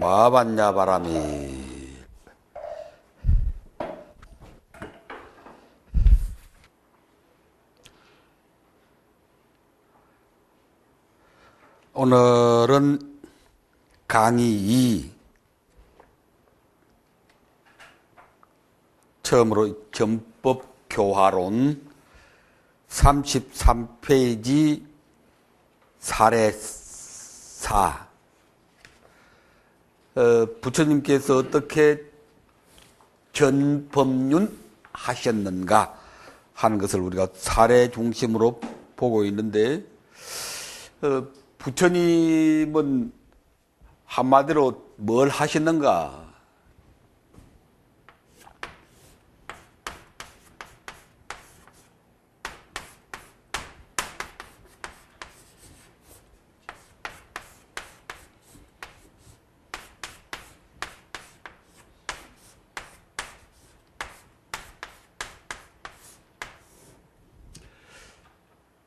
마봤냐 바람이. 오늘은 강의 2 처음으로 전법교화론 33페이지 사례 4. 부처님께서 어떻게 전법륜 하셨는가 하는 것을 우리가 사례 중심으로 보고 있는데, 부처님은 한마디로 뭘 하셨는가?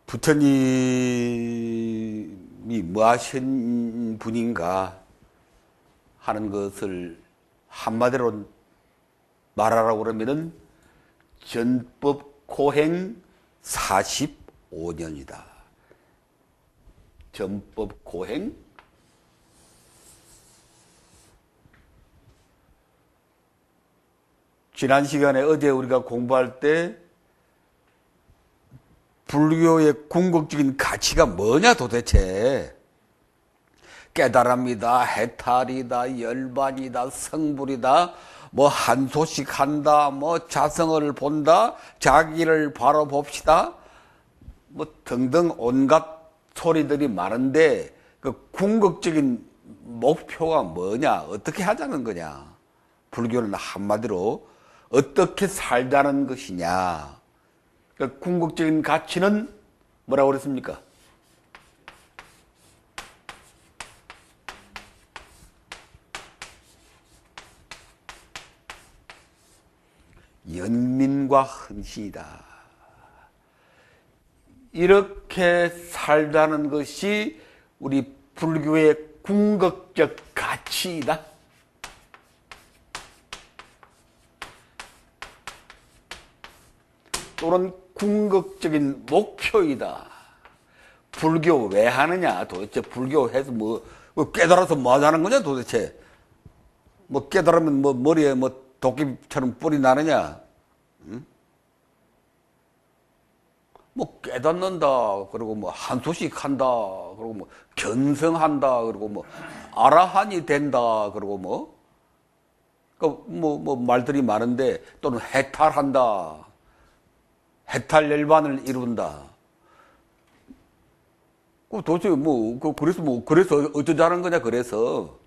부처님이 뭐 하신 분인가 하는 것을 한마디로 말하라고 그러면은 전법 고행 45년이다. 전법 고행 지난 시간에 어제 우리가 공부할 때 불교의 궁극적인 가치가 뭐냐 도대체. 깨달음이다, 해탈이다, 열반이다, 성불이다, 뭐 한소식 한다, 뭐 자성을 본다, 자기를 바라봅시다, 뭐 등등 온갖 소리들이 많은데 그 궁극적인 목표가 뭐냐, 어떻게 하자는 거냐. 불교는 한마디로 어떻게 살자는 것이냐. 그 궁극적인 가치는 뭐라고 그랬습니까? 연민과 헌신이다. 이렇게 살자는 것이 우리 불교의 궁극적 가치이다. 또는 궁극적인 목표이다. 불교 왜 하느냐? 도대체 불교해서 뭐 깨달아서 뭐 하자는 거냐? 도대체 뭐 깨달으면 뭐 머리에 뭐 도끼처럼 뿔이 나느냐? 응? 뭐 깨닫는다. 그리고 뭐 한소식 한다. 그리고 뭐 견성한다. 그리고 뭐 아라한이 된다. 그리고 뭐 말들이 많은데, 또는 해탈한다. 해탈 열반을 이룬다. 도대체 그래서 어쩌자는 거냐, 그래서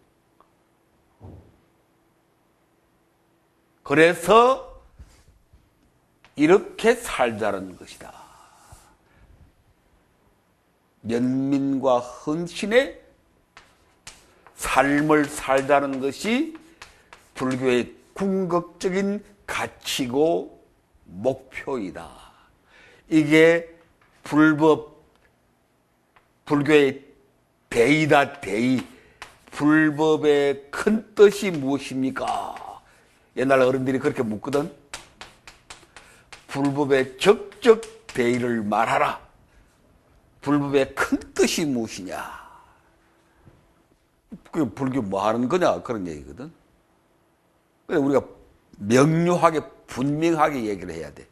이렇게 살자는 것이다. 연민과 헌신의 삶을 살자는 것이 불교의 궁극적인 가치고 목표이다. 이게 불교의 대의다, 대의. 불법의 큰 뜻이 무엇입니까? 옛날 어른들이 그렇게 묻거든. 불법의 적적 대의를 말하라. 불법의 큰 뜻이 무엇이냐? 그 불교 뭐 하는 거냐? 그런 얘기거든. 그래서 우리가 명료하게, 분명하게 얘기를 해야 돼.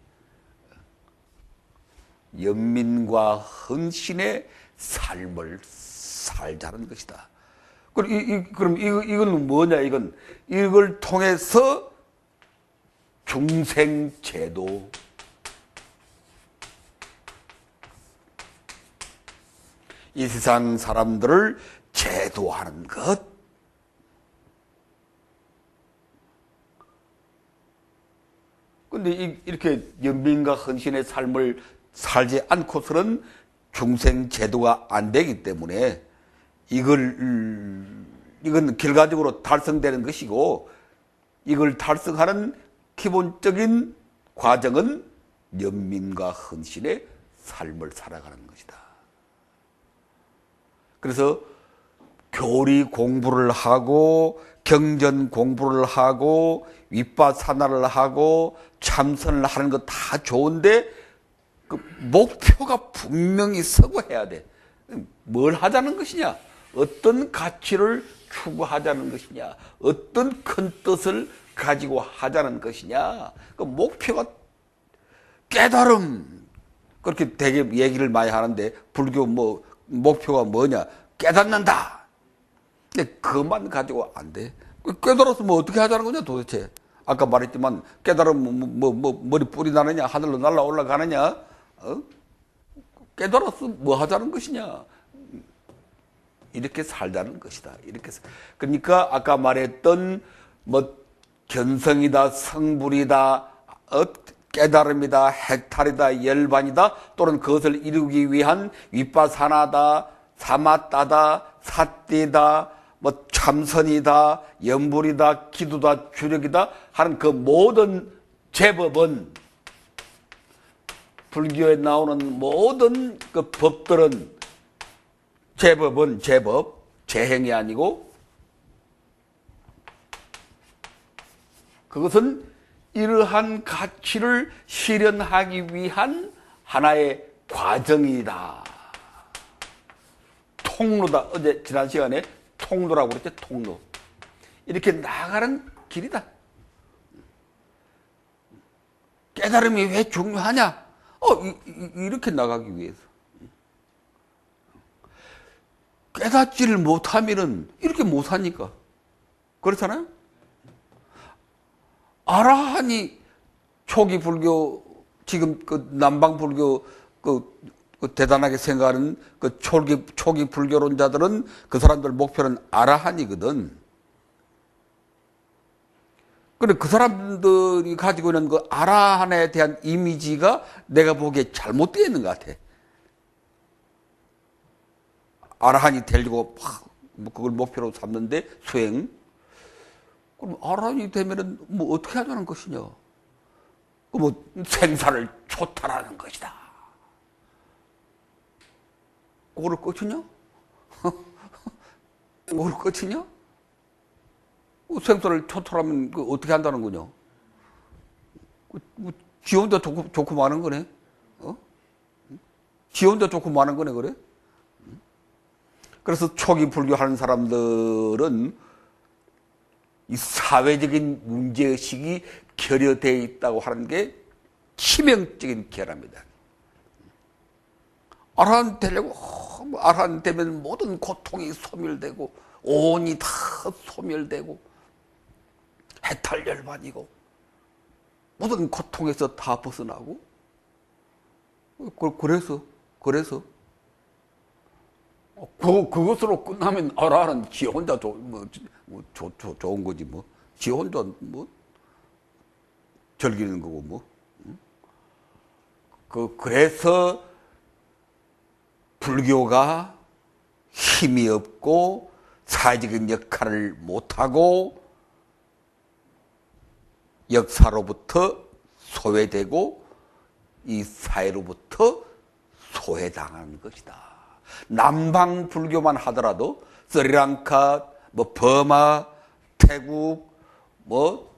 연민과 헌신의 삶을 살자는 것이다. 그럼 이건 뭐냐? 이걸 통해서 중생제도, 이 세상 사람들을 제도하는 것. 근데 이렇게 연민과 헌신의 삶을 살지 않고서는 중생 제도가 안 되기 때문에 이건 결과적으로 달성되는 것이고, 이걸 달성하는 기본적인 과정은 연민과 헌신의 삶을 살아가는 것이다. 그래서 교리 공부를 하고 경전 공부를 하고 윗바사나를 하고 참선을 하는 거 다 좋은데 그 목표가 분명히 서고 해야 돼. 뭘 하자는 것이냐? 어떤 가치를 추구하자는 것이냐? 어떤 큰 뜻을 가지고 하자는 것이냐? 그 목표가 깨달음. 그렇게 되게 얘기를 많이 하는데 불교 뭐 목표가 뭐냐? 깨닫는다. 근데 그것만 가지고 안 돼. 깨달아서 뭐 어떻게 하자는 거냐 도대체. 아까 말했지만 깨달으면 머리 뿌리 나느냐 하늘로 날아 올라가느냐 깨달아서 뭐 하자는 것이냐 이렇게 살자는 것이다. 이렇게 그러니까 아까 말했던 뭐 견성이다 성불이다 깨달음이다 해탈이다 열반이다 또는 그것을 이루기 위한 윗바사나다 사마따다 사띠다 뭐 참선이다 염불이다 기도다 주력이다 하는 그 모든 제법은 불교에 나오는 모든 그 법들은 제법은 제법 제행이 아니고 그것은 이러한 가치를 실현하기 위한 하나의 과정이다. 통로다. 어제 지난 시간에 통로라고 그랬죠. 통로. 이렇게 나가는 길이다. 깨달음이 왜 중요하냐? 이렇게 나가기 위해서. 깨닫지를 못하면은 이렇게 못 사니까. 그렇잖아요? 아라한이 초기 불교, 지금 그 남방 불교 그 대단하게 생각하는 그 초기 불교론자들은 그 사람들 목표는 아라한이거든. 근데 그 사람들이 가지고 있는 그 아라한에 대한 이미지가 내가 보기에 잘못되어 있는 것 같아. 아라한이 되려고 막 그걸 목표로 삼는데 수행. 그럼 아라한이 되면은 뭐 어떻게 하자는 것이냐? 뭐 생사를 초탈하는 것이다. 그거를 끝이냐? 그거를 끝이냐? 생사를 초탈하면 어떻게 한다는 거냐? 지 혼자 좋고 많은 거네? 지 혼자 좋고 많은 거네, 그래? 그래서 초기 불교하는 사람들은 이 사회적인 문제의식이 결여되어 있다고 하는 게 치명적인 결함이다. 아라한 되려고 아라한 되면 모든 고통이 소멸되고 온이 다 소멸되고 해탈열반이고 모든 고통에서 다 벗어나고 그래서 그것으로 끝나면 아라한은 지 혼자 좋은 거지 뭐. 지 혼자 뭐 즐기는 거고 뭐. 그래서 불교가 힘이 없고 사회적인 역할을 못하고 역사로부터 소외되고 이 사회로부터 소외당하는 것이다. 남방 불교만 하더라도 스리랑카, 뭐 버마, 태국, 뭐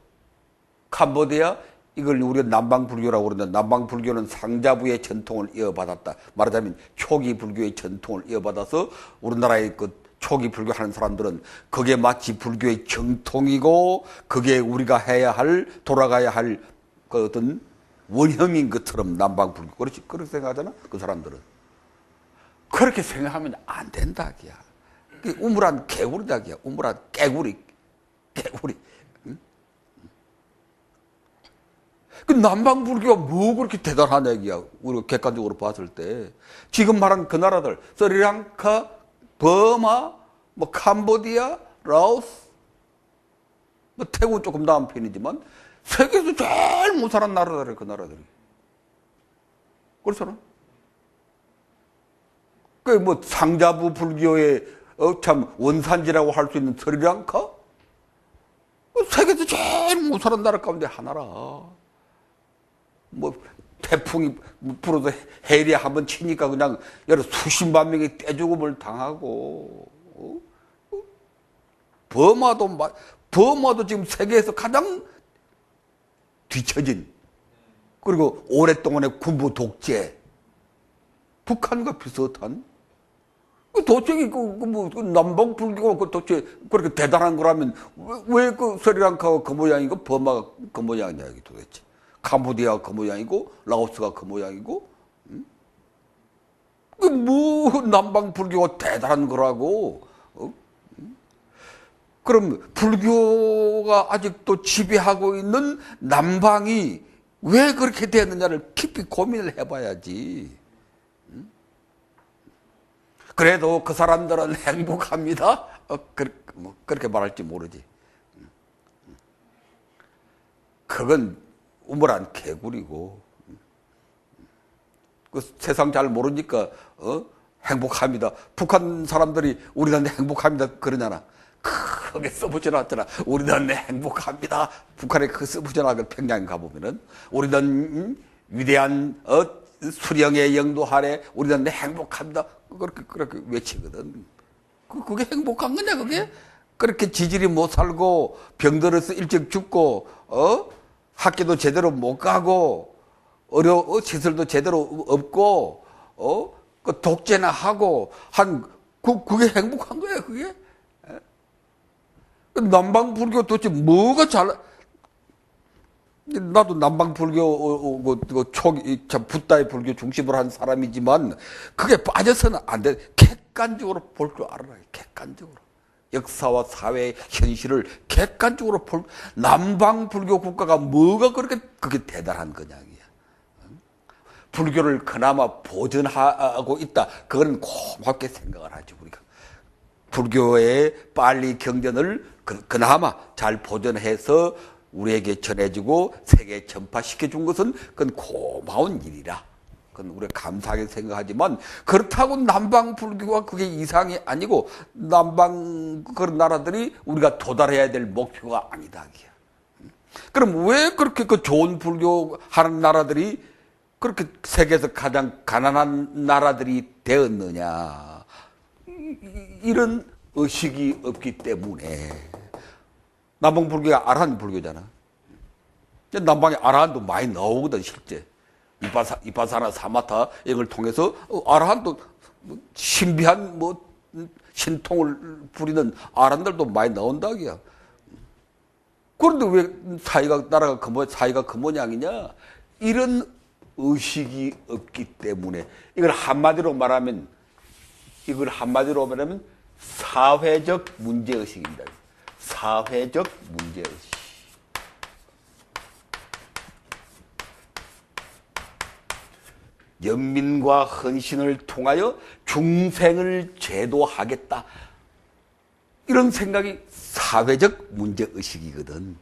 캄보디아 이걸 우리가 남방 불교라고 그러는데 남방 불교는 상자부의 전통을 이어받았다. 말하자면 초기 불교의 전통을 이어받아서 우리나라의 그 초기 불교 하는 사람들은 그게 마치 불교의 정통이고 그게 우리가 해야 할 돌아가야 할 그 어떤 원형인 것처럼 남방 불교 그렇게 생각하잖아. 그 사람들은 그렇게 생각하면 안 된다. 기야. 우물한 개구리다. 기야. 우물한 개구리. 응? 그 남방 불교가 뭐 그렇게 대단하냐 얘기야. 우리가 객관적으로 봤을 때 지금 말한 그 나라들 스리랑카, 버마, 뭐 캄보디아, 라오스, 뭐 태국 조금 나은 편이지만 세계에서 제일 못 사는 나라들이 그 나라들이. 그렇잖아. 그 뭐 상자부 불교의 참 원산지라고 할 수 있는 스리랑카? 세계에서 제일 못 사는 나라 가운데 하나라. 뭐 태풍이 불어서 해리 한번 치니까 그냥 여러 수십만 명이 떼죽음을 당하고 버마도 지금 세계에서 가장 뒤처진, 그리고 오랫동안의 군부 독재, 북한과 비슷한, 도대체 남방 불교가 도대체 그렇게 대단한 거라면 왜 그 스리랑카가 그 모양이고 버마가 그 모양이냐, 이게 도대체. 캄보디아가 그 모양이고 라오스가 그 모양이고, 남방 불교가 대단한 거라고. 그럼 불교가 아직도 지배하고 있는 남방이 왜 그렇게 됐느냐를 깊이 고민을 해봐야지. 그래도 그 사람들은 행복합니다. 그렇게 말할지 모르지. 그건 우물한 개구리고. 그 세상 잘 모르니까 행복합니다. 북한 사람들이 우리한테 행복합니다 그러잖아. 크게 써붙여놨잖아. 우리는 행복합니다. 북한에 그 써붙여놨고 평양에 가보면은 우리는 위대한 수령의 영도 아래 우리는 행복합니다. 그렇게 외치거든. 그게 행복한 거냐 그게? 그렇게 지질이 못 살고 병들어서 일찍 죽고 학교도 제대로 못 가고 시설도 제대로 없고 그 독재나 하고 그게 행복한 거야 그게? 남방 불교 도대체 뭐가 나도 남방 불교 붓다의 불교 중심으로 한 사람이지만 그게 빠져서는 안 돼. 객관적으로 볼 줄 알아라. 객관적으로 역사와 사회의 현실을 객관적으로 남방 불교 국가가 뭐가 그게 대단한 거냐. 불교를 그나마 보존하고 있다. 그건 고맙게 생각을 하죠 우리가. 불교의 빨리 경전을 그나마 잘 보존해서 우리에게 전해주고 세계에 전파시켜준 것은 그건 고마운 일이라. 그건 우리가 감사하게 생각하지만 그렇다고 남방 불교가 그게 이상이 아니고 남방 그런 나라들이 우리가 도달해야 될 목표가 아니다. 그럼 왜 그렇게 그 좋은 불교 하는 나라들이 그렇게 세계에서 가장 가난한 나라들이 되었느냐. 이런 의식이 없기 때문에. 남방 불교가 아라한 불교잖아. 남방에 아라한도 많이 나오거든 실제. 이파사나 사마타 이걸 통해서 아라한도 신비한 신통을 부리는 아라한들도 많이 나온다기야. 그런데 왜 나라가 사이가 그 모양이냐? 이런 의식이 없기 때문에 이걸 한마디로 말하면 사회적 문제의식입니다. 사회적 문제의식. 연민과 헌신을 통하여 중생을 제도하겠다. 이런 생각이 사회적 문제의식이거든.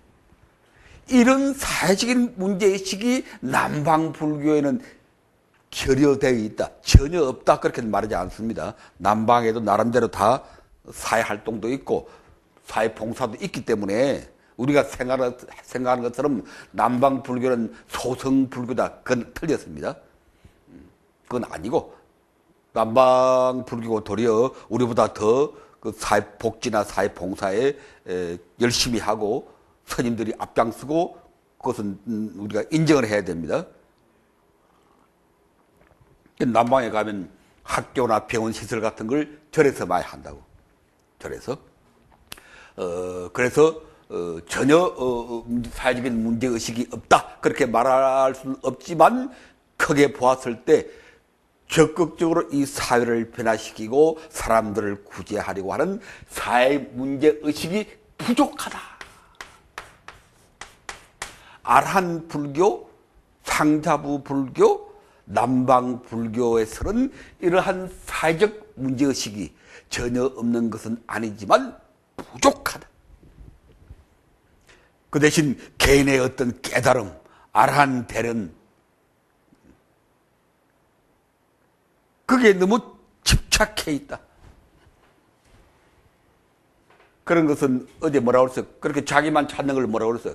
이런 사회적인 문제의식이 남방 불교에는 결여되어 있다. 전혀 없다. 그렇게 말하지 않습니다. 남방에도 나름대로 다 사회활동도 있고 사회봉사도 있기 때문에 우리가 생각하는 것처럼 남방 불교는 소성 불교다. 그건 틀렸습니다. 그건 아니고 남방 불교가 도리어 우리보다 더 그 사회복지나 사회봉사에 열심히 하고 스님들이 앞장서고 그것은 우리가 인정을 해야 됩니다. 남방에 가면 학교나 병원 시설 같은 걸 절에서 많이 한다고. 절에서. 그래서 전혀 사회적인 문제의식이 없다. 그렇게 말할 수는 없지만 크게 보았을 때 적극적으로 이 사회를 변화시키고 사람들을 구제하려고 하는 사회 문제의식이 부족하다. 아란 불교, 상자부 불교, 남방 불교에서는 이러한 사회적 문제의식이 전혀 없는 것은 아니지만 부족하다. 그 대신 개인의 어떤 깨달음, 아란 대련, 그게 너무 집착해 있다. 그런 것은 어제 뭐라고 그랬어요? 그렇게 자기만 찾는 걸 뭐라고 그랬어요?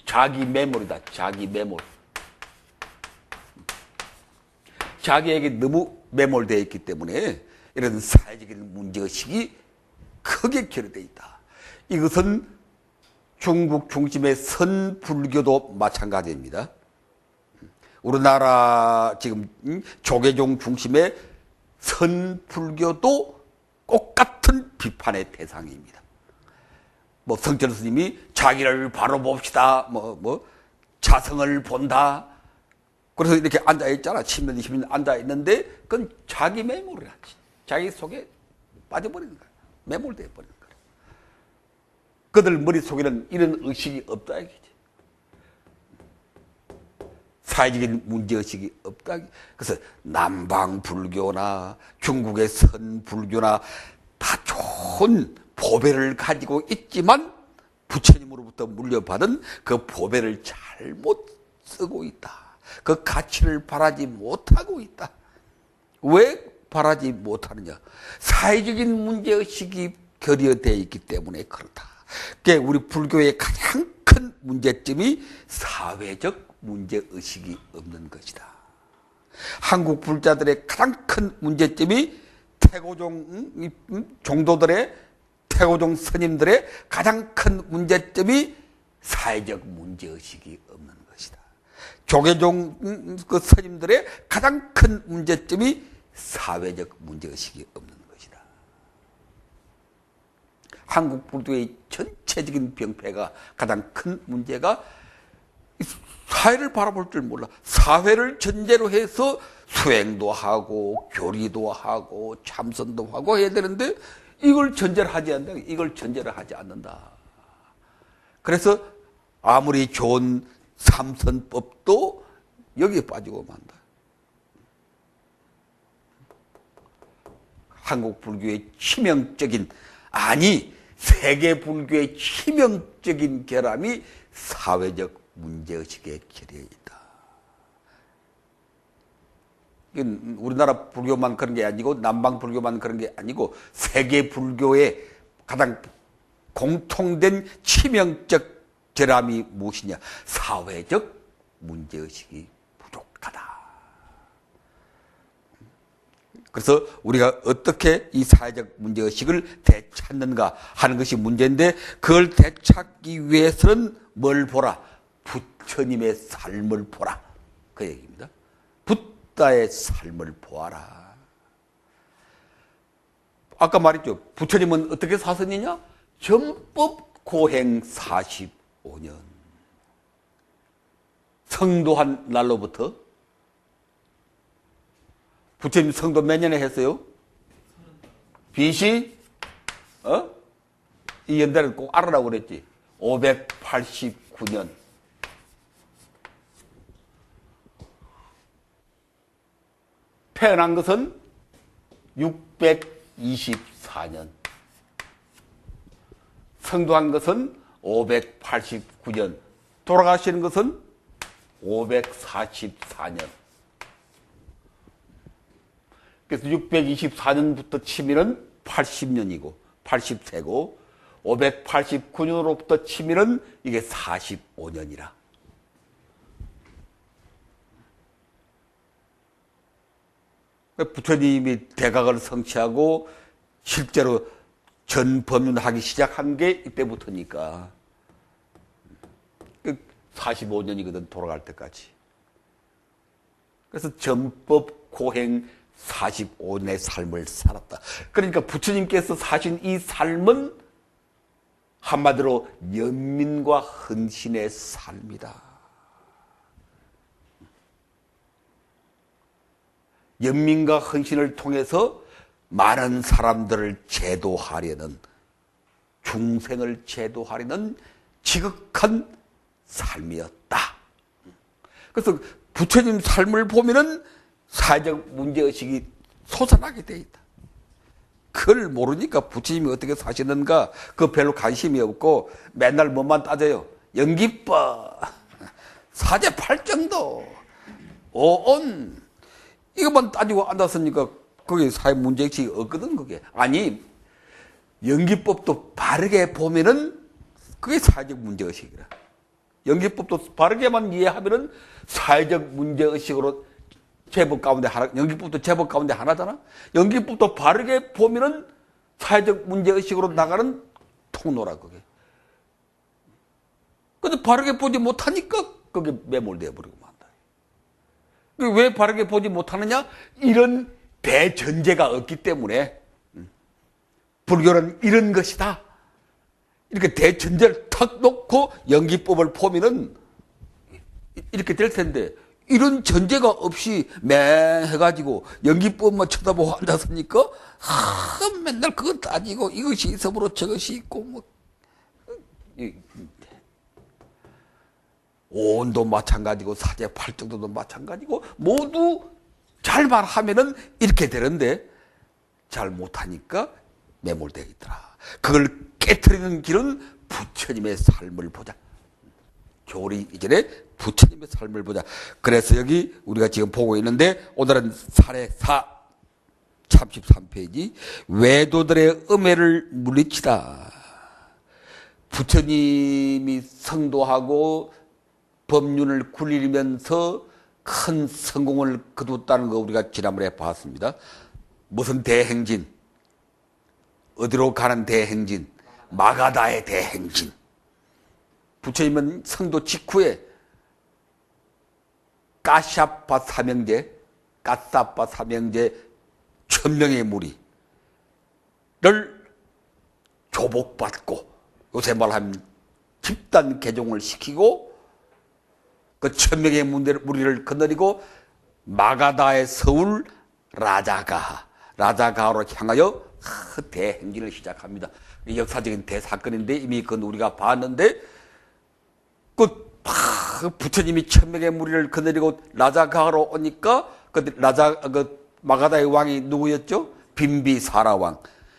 자기 매몰이다. 자기 매몰. 자기에게 너무 매몰되어 있기 때문에 이런 사회적인 문제의식이 크게 결여되어 있다. 이것은 중국 중심의 선불교도 마찬가지입니다. 우리나라 지금 조계종 중심의 선불교도 똑같은 비판의 대상입니다. 뭐 성철 스님이 자기를 바로 봅시다. 자성을 본다. 그래서 이렇게 앉아 있잖아. 10년, 20년 앉아 있는데 그건 자기 매몰을 하지. 자기 속에 빠져버리는 거야. 매몰돼 버리는 거야. 그들 머릿속에는 이런 의식이 없다 이거지. 사회적인 문제의식이 없다. 그래서 남방불교나 중국의 선불교나 다 좋은 보배를 가지고 있지만 부처님으로부터 물려받은 그 보배를 잘못 쓰고 있다. 그 가치를 바라지 못하고 있다. 왜 바라지 못하느냐? 사회적인 문제의식이 결여되어 있기 때문에 그렇다. 그러니까 우리 불교의 가장 큰 문제점이 사회적 문제의식이 없는 것이다. 한국 불자들의 가장 큰 문제점이 태고종 종도들의 태고종 스님들의 가장 큰 문제점이 사회적 문제의식이 없는 것이다. 조계종 그 스님들의 가장 큰 문제점이 사회적 문제의식이 없는 것이다. 한국 불교의 전체적인 병폐가 가장 큰 문제가 사회를 바라볼 줄 몰라. 사회를 전제로 해서 수행도 하고 교리도 하고 참선도 하고 해야 되는데 이걸 전제를 하지 않는다. 이걸 전제를 하지 않는다. 그래서 아무리 좋은 삼선법도 여기에 빠지고 만다. 한국 불교의 치명적인, 아니 세계 불교의 치명적인 결함이 사회적 문제의식에 결여 있다. 우리나라 불교만 그런 게 아니고 남방 불교만 그런 게 아니고 세계 불교의 가장 공통된 치명적 결함이 무엇이냐? 사회적 문제의식이 부족하다. 그래서 우리가 어떻게 이 사회적 문제의식을 되찾는가 하는 것이 문제인데, 그걸 되찾기 위해서는 뭘 보라? 부처님의 삶을 보라. 그 얘기입니다. 부다의 삶을 보아라. 아까 말했죠. 부처님은 어떻게 사셨느냐? 전법 고행 45년. 성도한 날로부터. 부처님 성도 몇 년에 했어요? BC? 이 연대를 꼭 알아라고 그랬지. 589년. 태어난 것은 624년. 성도한 것은 589년. 돌아가시는 것은 544년. 그래서 624년부터 치면은 80년이고 80세고 589년으로부터 치면은 이게 45년이라. 부처님이 대각을 성취하고 실제로 전법륜하기 시작한 게 이때부터니까. 45년이거든, 돌아갈 때까지. 그래서 전법 고행 45년의 삶을 살았다. 그러니까 부처님께서 사신 이 삶은 한마디로 연민과 헌신의 삶이다. 연민과 헌신을 통해서 많은 사람들을 제도하려는, 중생을 제도하려는 지극한 삶이었다. 그래서 부처님 삶을 보면은 사회적 문제의식이 솟아나게 돼 있다. 그걸 모르니까 부처님이 어떻게 사시는가 그 별로 관심이 없고 맨날 뭐만 따져요. 연기법, 사제팔정도, 오온, 이것만 따지고 앉았으니까 그게 사회 문제의식이 없거든. 그게 아니, 연기법도 바르게 보면은 그게 사회적 문제의식이라. 연기법도 바르게만 이해하면은 사회적 문제의식으로 제법 가운데 하나, 연기법도 제법 가운데 하나잖아. 연기법도 바르게 보면은 사회적 문제의식으로 나가는 통로라 그게. 바르게 보지 못하니까 거기에 매몰되어 버리고 만다. 왜 바르게 보지 못하느냐? 이런 대전제가 없기 때문에. 불교는 이런 것이다. 이렇게 대전제를 탁 놓고 연기법을 보면은 이렇게 될 텐데, 이런 전제가 없이 맹해가지고 연기법만 쳐다보고 앉았으니까 맨날 그거 따지고 이것이 이섬으로 저것이 있고 뭐 오온도 마찬가지고 사제팔정도도 마찬가지고 모두 잘 말하면은 이렇게 되는데 잘 못하니까 매몰되어 있더라. 그걸 깨트리는 길은 부처님의 삶을 보자. 교리 이전에 부처님의 삶을 보자. 그래서 여기 우리가 지금 보고 있는데 오늘은 사례 4 33페이지 외도들의 음해를 물리치다. 부처님이 성도하고 법륜을 굴리면서 큰 성공을 거두었다는 거 우리가 지난번에 봤습니다. 무슨 대행진, 어디로 가는 대행진, 마가다의 대행진. 부처님은 성도 직후에 까샤파 삼형제, 까사파 삼형제 1000명의 무리를 조복받고, 요새 말하면 집단 개종을 시키고 그 1000명의 무리를 거느리고 마가다의 서울 라자가하로 향하여 대행진을 시작합니다. 역사적인 대사건인데 이미 그건 우리가 봤는데, 그 부처님이 1000명의 무리를 거느리고 라자가하로 오니까 그 마가다의 왕이 누구였죠? 빈비사라 왕.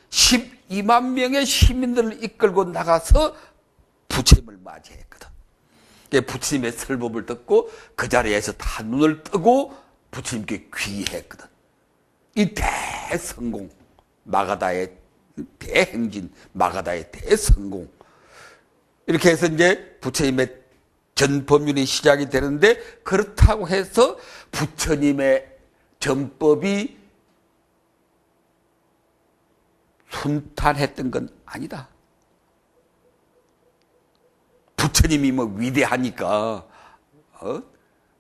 12만 명의 시민들을 이끌고 나가서 부처님을 맞이했거든. 부처님의 설법을 듣고 그 자리에서 다 눈을 뜨고 부처님께 귀의했거든. 이 대성공, 마가다의 대행진, 마가다의 대성공. 이렇게 해서 이제 부처님의 전법륜이 시작이 되는데, 그렇다고 해서 부처님의 전법이 순탄했던 건 아니다. 부처님이 뭐 위대하니까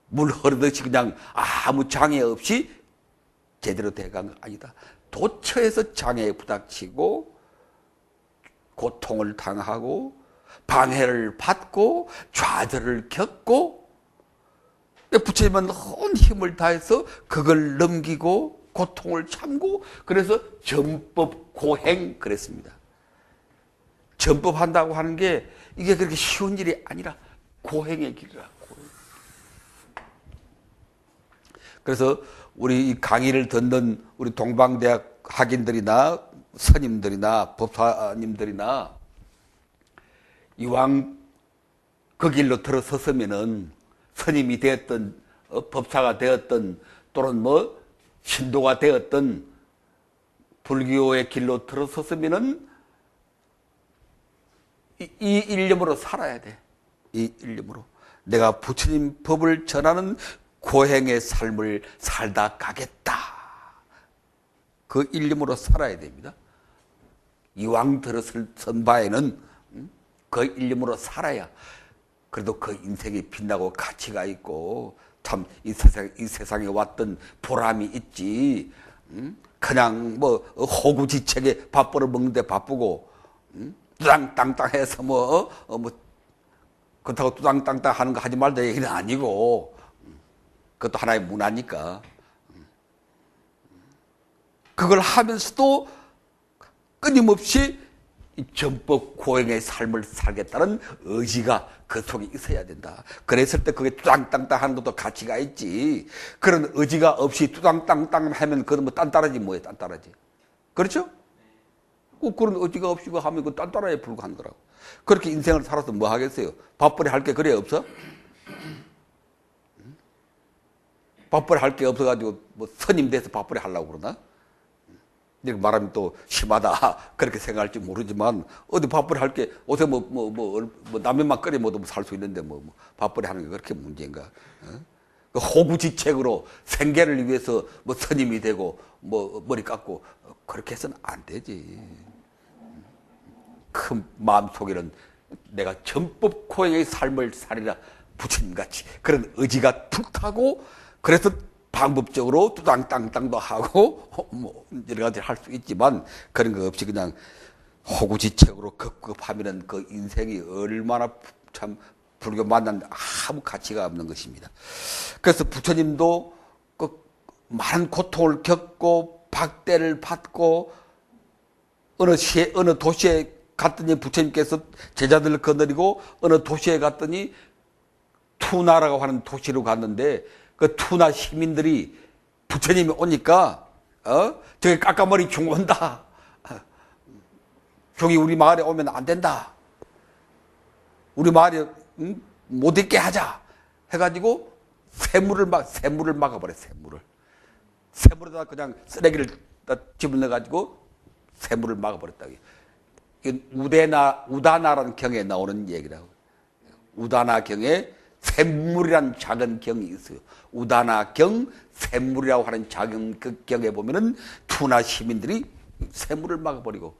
물 흐르듯이 그냥 아무 장애 없이 제대로 돼간 건 아니다. 도처에서 장애에 부닥치고 고통을 당하고 방해를 받고 좌절을 겪고, 부처님은 온 힘을 다해서 그걸 넘기고 고통을 참고, 그래서 전법 고행 그랬습니다. 전법한다고 하는 게 이게 그렇게 쉬운 일이 아니라 고행의 길이라. 고행. 그래서 우리 이 강의를 듣는 우리 동방대학 학인들이나 스님들이나 법사님들이나 이왕 그 길로 들어섰으면은 스님이 되었던 법사가 되었던 또는 뭐 신도가 되었던 불교의 길로 들어섰으면은 이 일념으로 살아야 돼. 이 일념으로 내가 부처님 법을 전하는 고행의 삶을 살다 가겠다. 그 일념으로 살아야 됩니다. 이왕 들어선 바에는 그 일념으로 살아야 그래도 그 인생이 빛나고 가치가 있고 참 이 세상에 왔던 보람이 있지. 그냥 뭐 호구지책에 밥 벌어 먹는데 바쁘고 뚜당땅땅해서 뭐 그렇다고 뚜당땅땅 하는 거 하지 말자 얘기는 아니고, 그것도 하나의 문화니까. 그걸 하면서도 끊임없이 이 전법 고행의 삶을 살겠다는 의지가 그 속에 있어야 된다. 그랬을 때 그게 뚜당땅땅 하는 것도 가치가 있지. 그런 의지가 없이 뚜당땅땅 하면 그건 뭐 딴따라지 뭐예요, 딴따라지. 그렇죠? 그런 의지가 없이 하면 그 딴따라에 불과한 거라고. 그렇게 인생을 살아서 뭐 하겠어요? 밥벌이 할 게 그래 없어? 밥벌이 할 게 없어가지고 뭐 스님 돼서 밥벌이 하려고 그러나? 이렇게 말하면 또 심하다 그렇게 생각할지 모르지만, 어디 밥벌이 할 게 어제 뭐 라면만 끓여 먹어도 살 수 있는데 뭐 밥벌이 하는 게 그렇게 문제인가? 그 호구지책으로 생계를 위해서 뭐 스님이 되고 뭐 머리 깎고 그렇게 해서는 안 되지. 큰 마음 속에는 내가 전법 고행의 삶을 살리라. 부처님같이 그런 의지가 불타고, 그래서 방법적으로 뚜당땅땅도 하고 뭐 여러 가지 할 수 있지만, 그런 거 없이 그냥 호구지책으로 급급하면은 그 인생이 얼마나 참 불교 만난 아무 가치가 없는 것입니다. 그래서 부처님도 그 많은 고통을 겪고 박대를 받고, 어느 도시에 갔더니 부처님께서 제자들을 거느리고 어느 도시에 갔더니 투나라고 하는 도시로 갔는데, 그 투나 시민들이 부처님이 오니까 저기 깎아머리 중 온다. 저기 우리 마을에 오면 안 된다. 우리 마을에 못 있게 하자. 해가지고 새물을 막아버려. 새물에다 그냥 쓰레기를 집어넣어가지고 새물을 막아버렸다. 이건 우다나라는 경에 나오는 얘기라고. 우다나 경에 샘물이라는 작은 경이 있어요. 우다나 경, 샘물이라고 하는 작은 그 경에 보면은 투나 시민들이 샘물을 막아버리고,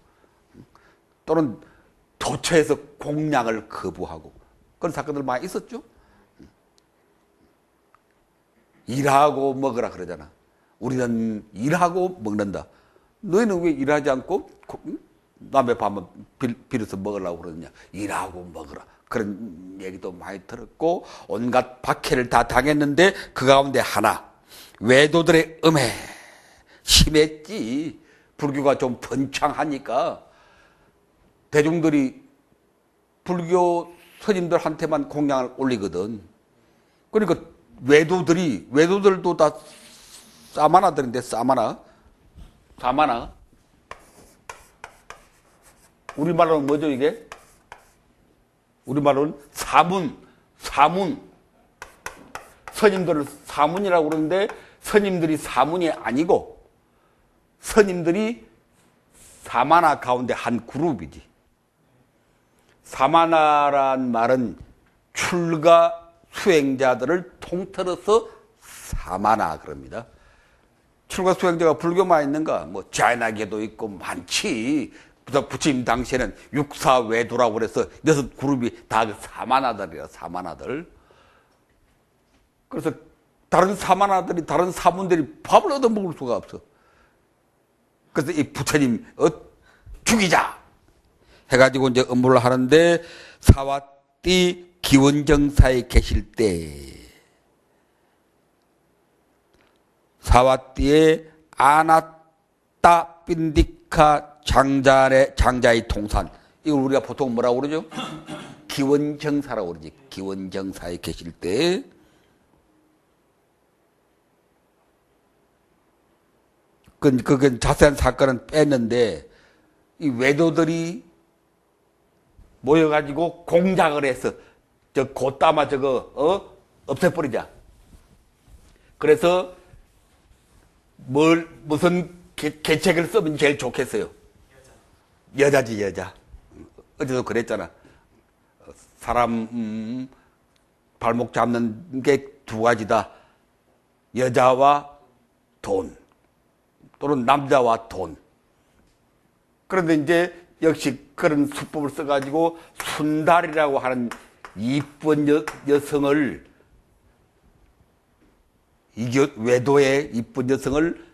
또는 도처에서 공양을 거부하고, 그런 사건들 많이 있었죠. 일하고 먹으라 그러잖아. 우리는 일하고 먹는다. 너희는 왜 일하지 않고 남의 밥만 빌어서 먹으려고 그러느냐. 일하고 먹으라. 그런 얘기도 많이 들었고, 온갖 박해를 다 당했는데 그 가운데 하나, 외도들의 음해 심했지. 불교가 좀 번창하니까 대중들이 불교 스님들한테만 공양을 올리거든. 그러니까 외도들도 다 사마나들인데, 사마나 우리말로는 뭐죠 이게? 우리말로는 사문. 스님들을 사문이라고 그러는데, 스님들이 사문이 아니고 스님들이 사마나 가운데 한 그룹이지. 사마나란 말은 출가 수행자들을 통틀어서 사마나 그럽니다. 출가 수행자가 불교만 있는가? 뭐 자인하게도 있고 많지. 부처님 당시에는 육사외도라고 그래서 6그룹이 다 사마나들이라, 사마나들. 그래서 다른 사마나들이, 다른 사문들이 밥을 얻어먹을 수가 없어. 그래서 이 부처님 죽이자 해가지고 이제 업무를 하는데, 사와띠 기원정사에 계실 때 사와띠의 아나따 빈디카 장자의 통산, 이걸 우리가 보통 뭐라고 그러죠? 기원정사라고 그러지. 기원정사에 계실 때 그건 자세한 사건은 뺐는데, 이 외도들이 모여가지고 공작을 해서 저 고따마 저거 없애버리자. 그래서 무슨 계책을 쓰면 제일 좋겠어요? 여자지, 여자. 어제도 그랬잖아. 사람 발목 잡는 게 두 가지다. 여자와 돈, 또는 남자와 돈. 그런데 이제 역시 그런 수법을 써가지고 순달이라고 하는 이쁜 여성을, 외도의 이쁜 여성을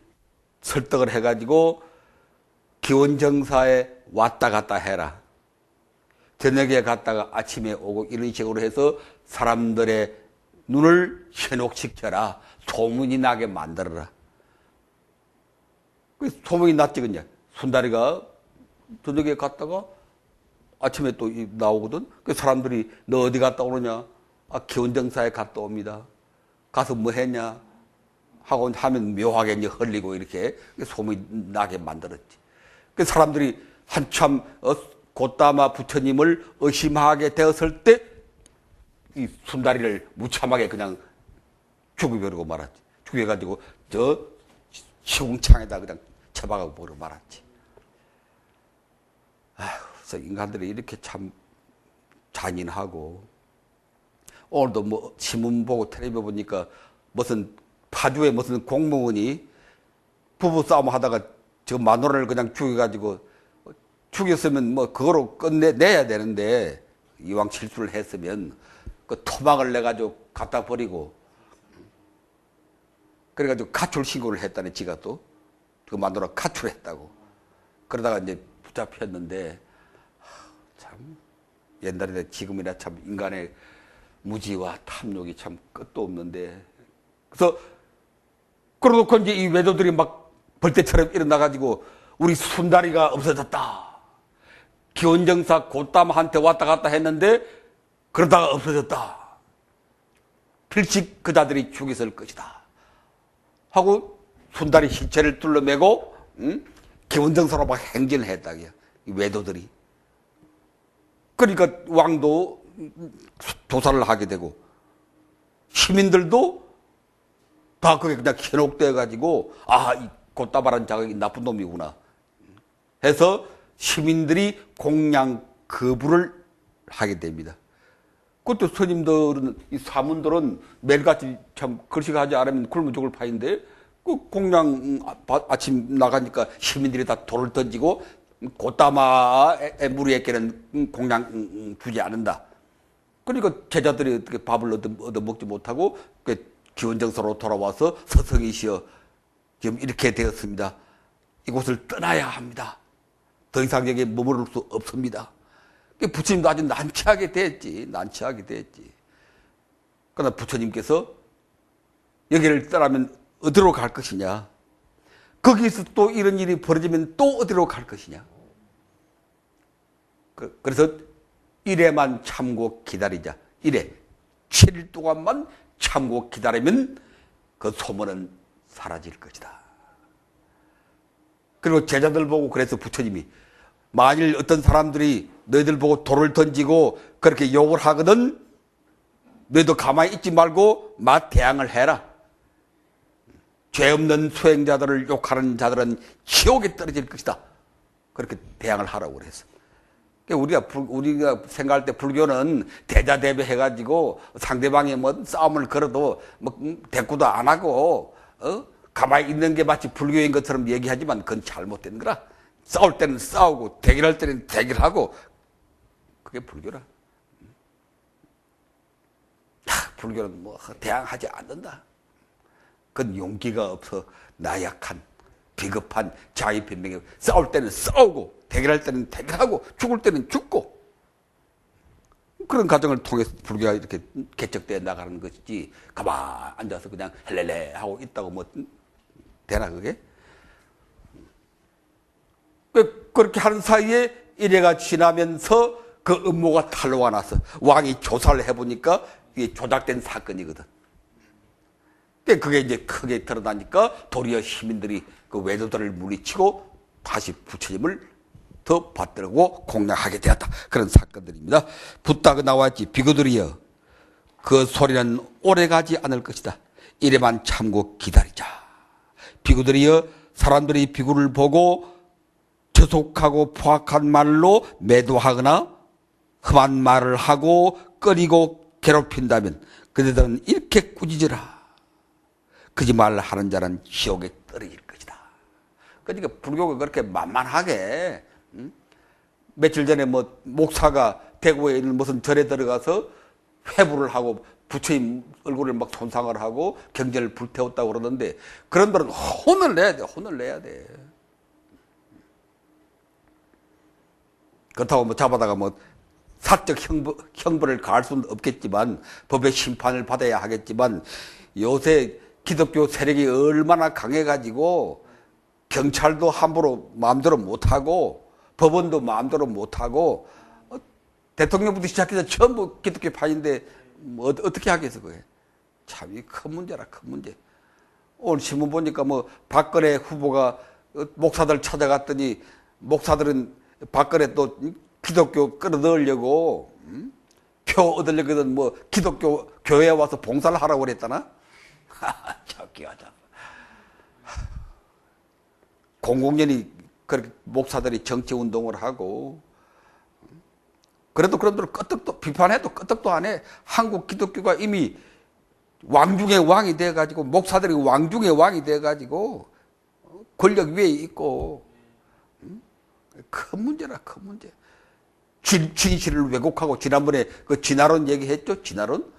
설득을 해가지고 기원정사에 왔다 갔다 해라. 저녁에 갔다가 아침에 오고, 이런 식으로 해서 사람들의 눈을 현혹시켜라. 소문이 나게 만들어라. 그 소문이 났지, 그냥. 순다리가 저녁에 갔다가 아침에 또 나오거든. 그 사람들이 너 어디 갔다 오느냐? 아, 기원정사에 갔다 옵니다. 가서 뭐 했냐? 하고 하면 묘하게 이제 흘리고 이렇게 소문이 나게 만들었지. 그 사람들이 한참 고따마 부처님을 의심하게 되었을 때 이 순다리를 무참하게 그냥 죽여버리고 말았지. 죽여가지고 저 시궁창에다 그냥 처박아고 버리고 말았지. 그래서 인간들이 이렇게 참 잔인하고, 오늘도 뭐 신문 보고 텔레비전 보니까 무슨 파주에 무슨 공무원이 부부 싸움 하다가 저 마누라를 그냥 죽여가지고, 죽였으면 뭐 그거로 끝내야 되는데 이왕 실수를 했으면 그 토막을 내가지고 갖다 버리고 그래가지고 가출 신고를 했다네. 지가 또 그거 만들어 가출했다고. 그러다가 이제 붙잡혔는데 참 옛날에 지금이나 참 인간의 무지와 탐욕이 참 끝도 없는데, 그래서 그러놓고 이제 이 외도들이 막 벌떼처럼 일어나가지고 우리 순다리가 없어졌다. 기원정사 고땀한테 왔다 갔다 했는데 그러다가 없어졌다. 필식 그자들이 죽였을 것이다 하고 순다리 시체를 둘러매고 기원정사로 막 행진을 했다. 이 외도들이. 그러니까 왕도 조사를 하게 되고 시민들도 다 그게 그냥 현혹돼 가지고 이 곧다발한 자격이 나쁜 놈이구나 해서 시민들이 공양 거부를 하게 됩니다. 그것도 스님들은, 이 사문들은 매일같이 참 글씨하지 않으면 굶어 죽을 판인데, 그 공양 아침 나가니까 시민들이 다 돌을 던지고 곧다마의 무리에게는 공양 주지 않는다. 그러니까 제자들이 어떻게 밥을 얻어 먹지 못하고 기원정서로 돌아와서 서성이시여 지금 이렇게 되었습니다. 이곳을 떠나야 합니다. 더 이상 여기에 머무를 수 없습니다. 부처님도 아주 난처하게 됐지. 그러나 부처님께서 여기를 떠나면 어디로 갈 것이냐? 거기서 또 이런 일이 벌어지면 또 어디로 갈 것이냐? 그래서 이래만 참고 기다리자. 이래 7일 동안만 참고 기다리면 그 소문은 사라질 것이다. 그리고 제자들 보고 그래서 부처님이 만일 어떤 사람들이 너희들 보고 돌을 던지고 그렇게 욕을 하거든 너희도 가만히 있지 말고 맞대항을 해라. 죄 없는 수행자들을 욕하는 자들은 지옥에 떨어질 것이다. 그렇게 대항을 하라고 그랬어. 우리가 생각할 때 불교는 대자대배 해가지고 상대방이 뭐 싸움을 걸어도 뭐 대꾸도 안 하고 가만히 있는 게 마치 불교인 것처럼 얘기하지만 그건 잘못된 거라. 싸울 때는 싸우고 대결할 때는 대결하고 그게 불교라. 불교는 뭐 대항하지 않는다. 그건 용기가 없어 나약한 비겁한 자의변명에 싸울 때는 싸우고 대결할 때는 대결하고 죽을 때는 죽고 그런 과정을 통해서 불교가 이렇게 개척되어 나가는 것이지 가만 앉아서 그냥 헬렐레 하고 있다고 뭐 되나 그게? 그렇게 하는 사이에 이래가 지나면서 그 음모가 탄로가 나서 왕이 조사를 해보니까 이게 조작된 사건이거든. 그게 이제 크게 드러나니까 도리어 시민들이 그 외도들을 물리치고 다시 부처님을 더 받들고 공양하게 되었다. 그런 사건들입니다. 붙다가 나왔지. 비구들이여 그 소리는 오래가지 않을 것이다. 이래만 참고 기다리자. 비구들이여 사람들이 비구를 보고 저속하고 포악한 말로 매도하거나 험한 말을 하고 꺼리고 괴롭힌다면 그들은 이렇게 꾸짖으라. 거짓말을 하는 자는 지옥에 떨어질 것이다. 그러니까 불교가 그렇게 만만하게 며칠 전에 뭐 목사가 대구에 있는 무슨 절에 들어가서 회부를 하고 부처님 얼굴을 막 손상을 하고 경전을 불태웠다고 그러는데 그런 분은 혼을 내야 돼. 혼을 내야 돼. 그렇다고 뭐 잡아다가 뭐 사적 형벌을 가할 수는 없겠지만 법의 심판을 받아야 하겠지만 요새 기독교 세력이 얼마나 강해가지고 경찰도 함부로 마음대로 못하고 법원도 마음대로 못하고 대통령부터 시작해서 전부 기독교파인데 뭐 어떻게 하겠어 그게. 참 이 큰 문제라 큰 문제. 오늘 신문 보니까 뭐 박근혜 후보가 목사들 찾아갔더니 목사들은 박근혜 또 기독교 끌어넣으려고 표 얻으려거든 뭐 기독교 교회에 와서 봉사를 하라고 그랬다나? 참 기하다. 공공연히 그렇게 목사들이 정치 운동을 하고 그래도 그런들 끄떡도 비판해도 끄떡도 안 해. 한국 기독교가 이미 왕 중의 왕이 돼가지고 목사들이 왕 중의 왕이 돼가지고 권력 위에 있고 큰 문제라 큰 문제. 진실을 왜곡하고, 지난번에 그 진화론 얘기했죠? 진화론?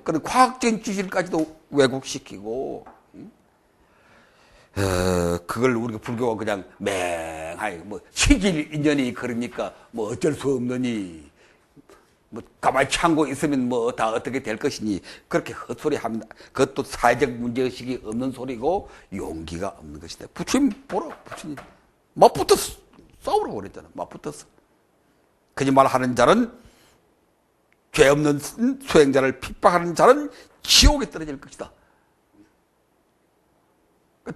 그런 과학적인 지식까지도 왜곡시키고, 그걸 우리가 불교가 그냥 맹하게, 뭐, 시질인연이 그러니까 뭐 어쩔 수 없느니, 뭐, 가만히 참고 있으면 뭐 다 어떻게 될 것이니, 그렇게 헛소리 합니다. 그것도 사회적 문제의식이 없는 소리고, 용기가 없는 것이다. 부처님 보라, 부처님. 맞붙어서 싸우라고 그랬잖아. 맞붙어서. 거짓말 하는 자는, 죄 없는 수행자를 핍박하는 자는 지옥에 떨어질 것이다.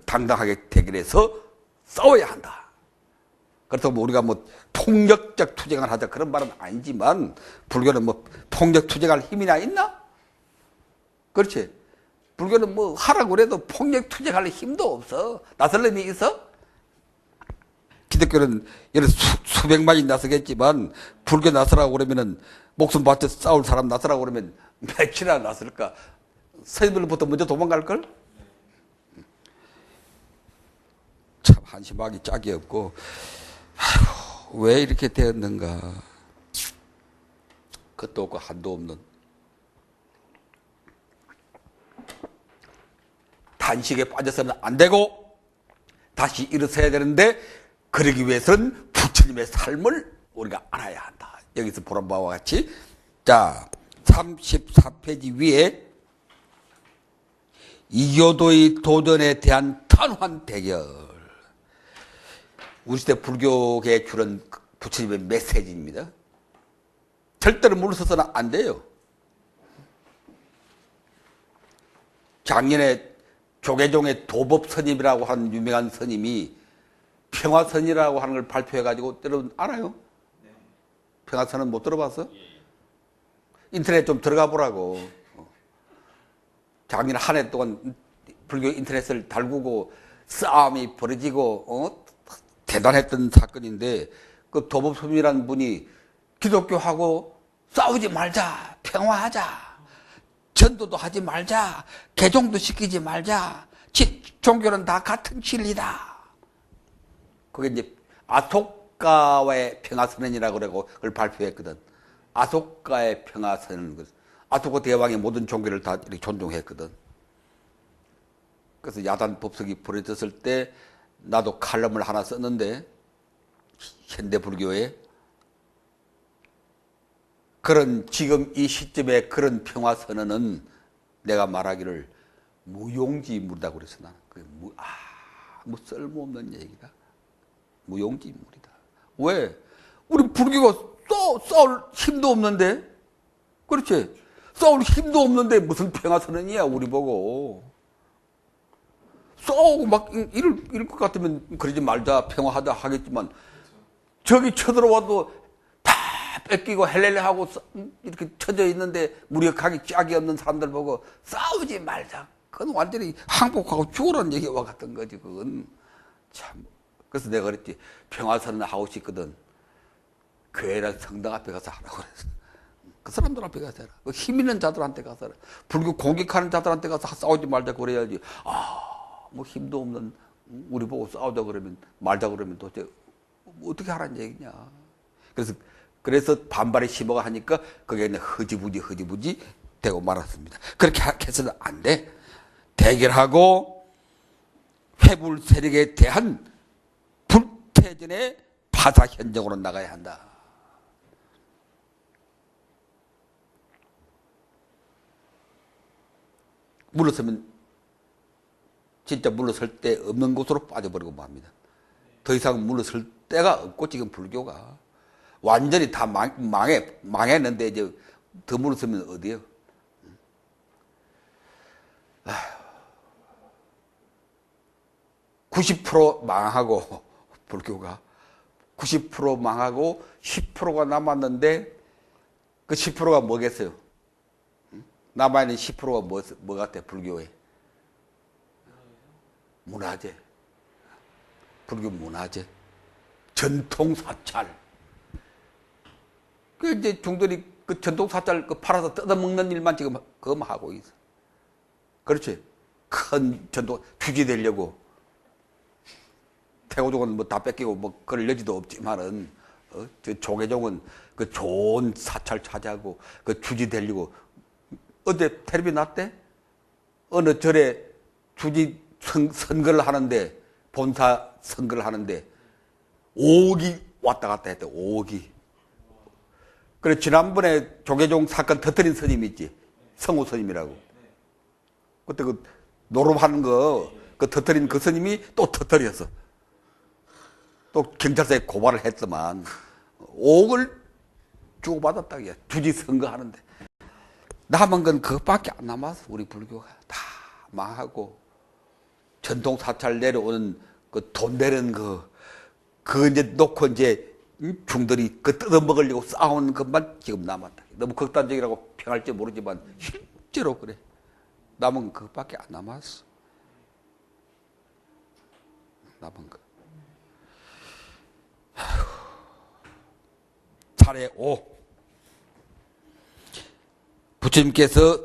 당당하게 대결해서 싸워야 한다. 그렇다고 뭐 우리가 뭐 폭력적 투쟁을 하자 그런 말은 아니지만, 불교는 뭐 폭력 투쟁할 힘이나 있나? 그렇지. 불교는 뭐 하라고 그래도 폭력 투쟁할 힘도 없어. 나설 놈이 있어? 기독교는 여러 수백만이 나서겠지만, 불교 나서라고 그러면은 목숨 바쳐 싸울 사람 나서라고 그러면 며칠이나 나설까? 스님들부터 먼저 도망갈걸? 참 한심하기 짝이 없고, 아이고, 왜 이렇게 되었는가. 끝도 없고 한도 없는 단식에 빠져서는 안 되고 다시 일어서야 되는데, 그러기 위해서는 부처님의 삶을 우리가 알아야 한다. 여기서 보란 바와 같이, 자, 34페이지 위에 이교도의 도전에 대한 탄환 대결. 우리 시대 불교계에 주는 부처님의 메시지입니다. 절대로 물러서서는 안 돼요. 작년에 조계종의 도법스님이라고 하는 유명한 스님이 평화선이라고 하는 걸 발표해가지고, 여러분 알아요? 평화선은 못 들어봤어? 인터넷 좀 들어가 보라고. 작년 한 해 동안 불교 인터넷을 달구고 싸움이 벌어지고, 대단했던 사건인데, 그 도법스님이라는 분이 기독교하고 싸우지 말자, 평화하자, 전도도 하지 말자, 개종도 시키지 말자, 종교는 다 같은 진리다. 그게 이제 아속가와의 평화선언이라고 그러고 그걸 발표했거든. 아속가의 평화선언. 아속가 대왕의 모든 종교를 다 이렇게 존중했거든. 그래서 야단 법석이 벌어졌을 때 나도 칼럼을 하나 썼는데, 현대 불교에 그런 지금 이 시점에 그런 평화선언은 내가 말하기를 무용지물이라고 그랬어. 나는 그게 뭐 쓸모없는 얘기다. 무용지물이다. 왜? 우리 불교가 싸울 힘도 없는데, 그렇지? 싸울 힘도 없는데 무슨 평화선언이야, 우리 보고. 싸우고 막 이럴 것 같으면 그러지 말자, 평화하자 하겠지만, 저기 쳐들어와도 다 뺏기고 헬렐레하고 이렇게 쳐져 있는데 무력하게 짝이 없는 사람들 보고 싸우지 말자. 그건 완전히 항복하고 죽으라는 얘기와 같은 거지, 그건. 참. 그래서 내가 그랬지. 평화선언 하고 싶거든. 교회나 성당 앞에 가서 하라고 그랬어. 그 사람들 앞에 가서 해라. 그 힘 있는 자들한테 가서 해라. 불교 공격하는 자들한테 가서 싸우지 말자 그래야지. 뭐 힘도 없는 우리 보고 싸우자 그러면, 말자 그러면 도대체 어떻게 하라는 얘기냐. 그래서 반발의 심어가 하니까 그게 흐지부지 되고 말았습니다. 그렇게 해서는 안 돼. 대결하고 회불 세력에 대한 불태전의 파사 현장으로 나가야 한다. 물러서면 진짜 물러설 데 없는 곳으로 빠져버리고 맙니다. 더 이상 물러설 데가 없고, 지금 불교가 완전히 다 망했는데 이제 더 물러서면 어디요? 90% 망하고, 불교가 90% 망하고 10%가 남았는데, 그 10%가 뭐겠어요? 남아있는 10%가 뭐 같아, 불교에? 문화재. 불교 문화재. 전통 사찰. 그 이제 중들이 그 전통 사찰 그 팔아서 뜯어먹는 일만 지금 하고 있어. 그렇지? 큰 전통 규제 되려고. 태고종은 뭐 다 뺏기고 뭐 그럴 여지도 없지만은, 저 조계종은 그 좋은 사찰 차지하고 그 주지 되려고 어제 텔레비 났대? 어느 절에 주지 선거를 하는데 본사 선거를 하는데 5억이 왔다 갔다 했대. 5억이. 그래 지난번에 조계종 사건 터뜨린 스님 있지. 성우 스님이라고. 그때 그 노름하는 거 그 터뜨린 그 스님이 또 터뜨렸어. 또 경찰서에 고발을 했더만 5억을 주고받았다. 주지 선거하는데. 남은 건 그것밖에 안 남았어. 우리 불교가 다 망하고 전통 사찰 내려오는 그 돈 되는 그 이제 놓고 이제 중들이 그 뜯어먹으려고 싸우는 것만 지금 남았다. 너무 극단적이라고 평할지 모르지만 실제로 그래. 남은 그것밖에 안 남았어. 남은 거. 차례 5. 부처님께서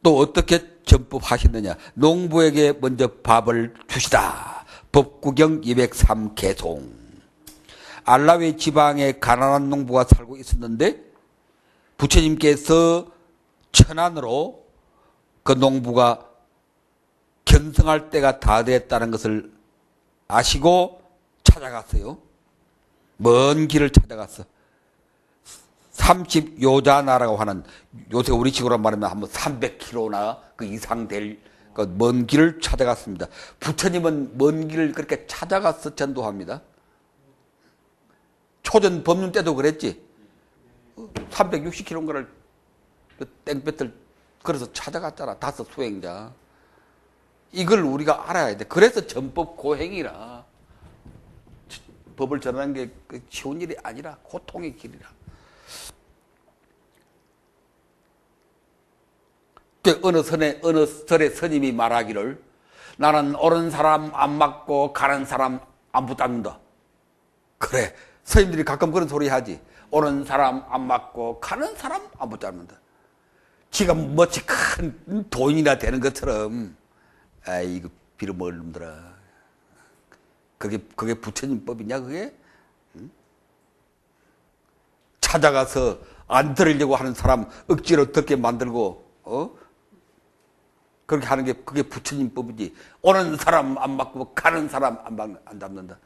또 어떻게 전법하셨느냐. 농부에게 먼저 밥을 주시다. 법구경 203 개송. 알라위 지방에 가난한 농부가 살고 있었는데 부처님께서 천안으로 그 농부가 견성할 때가 다 됐다는 것을 아시고 찾아갔어요. 먼 길을 찾아갔어. 30요자나라고 하는, 요새 우리 식으로 말하면 한번 300km나 그 이상 될 그 먼 길을 찾아갔습니다. 부처님은 먼 길을 그렇게 찾아가서 전도합니다. 초전 법륜 때도 그랬지. 360km를 땡볕을 걸어서 찾아갔잖아. 5 수행자. 이걸 우리가 알아야 돼. 그래서 전법 고행이라. 법을 전하는 게 쉬운 일이 아니라 고통의 길이라. 어느 절에 스님이 말하기를 나는 오른 사람 안 맞고 가는 사람 안 붙잡는다. 그래. 스님들이 가끔 그런 소리 하지. 오른 사람 안 맞고 가는 사람 안 붙잡는다. 지가 뭐지 큰 돈이나 되는 것처럼 아이고 빌어먹을 놈들아. 그게 부처님 법이냐 그게? 응? 찾아가서 안 들으려고 하는 사람 억지로 듣게 만들고 그렇게 하는 게 그게 부처님 법이지. 오는 사람 안 맞고 가는 사람 안 잡는다.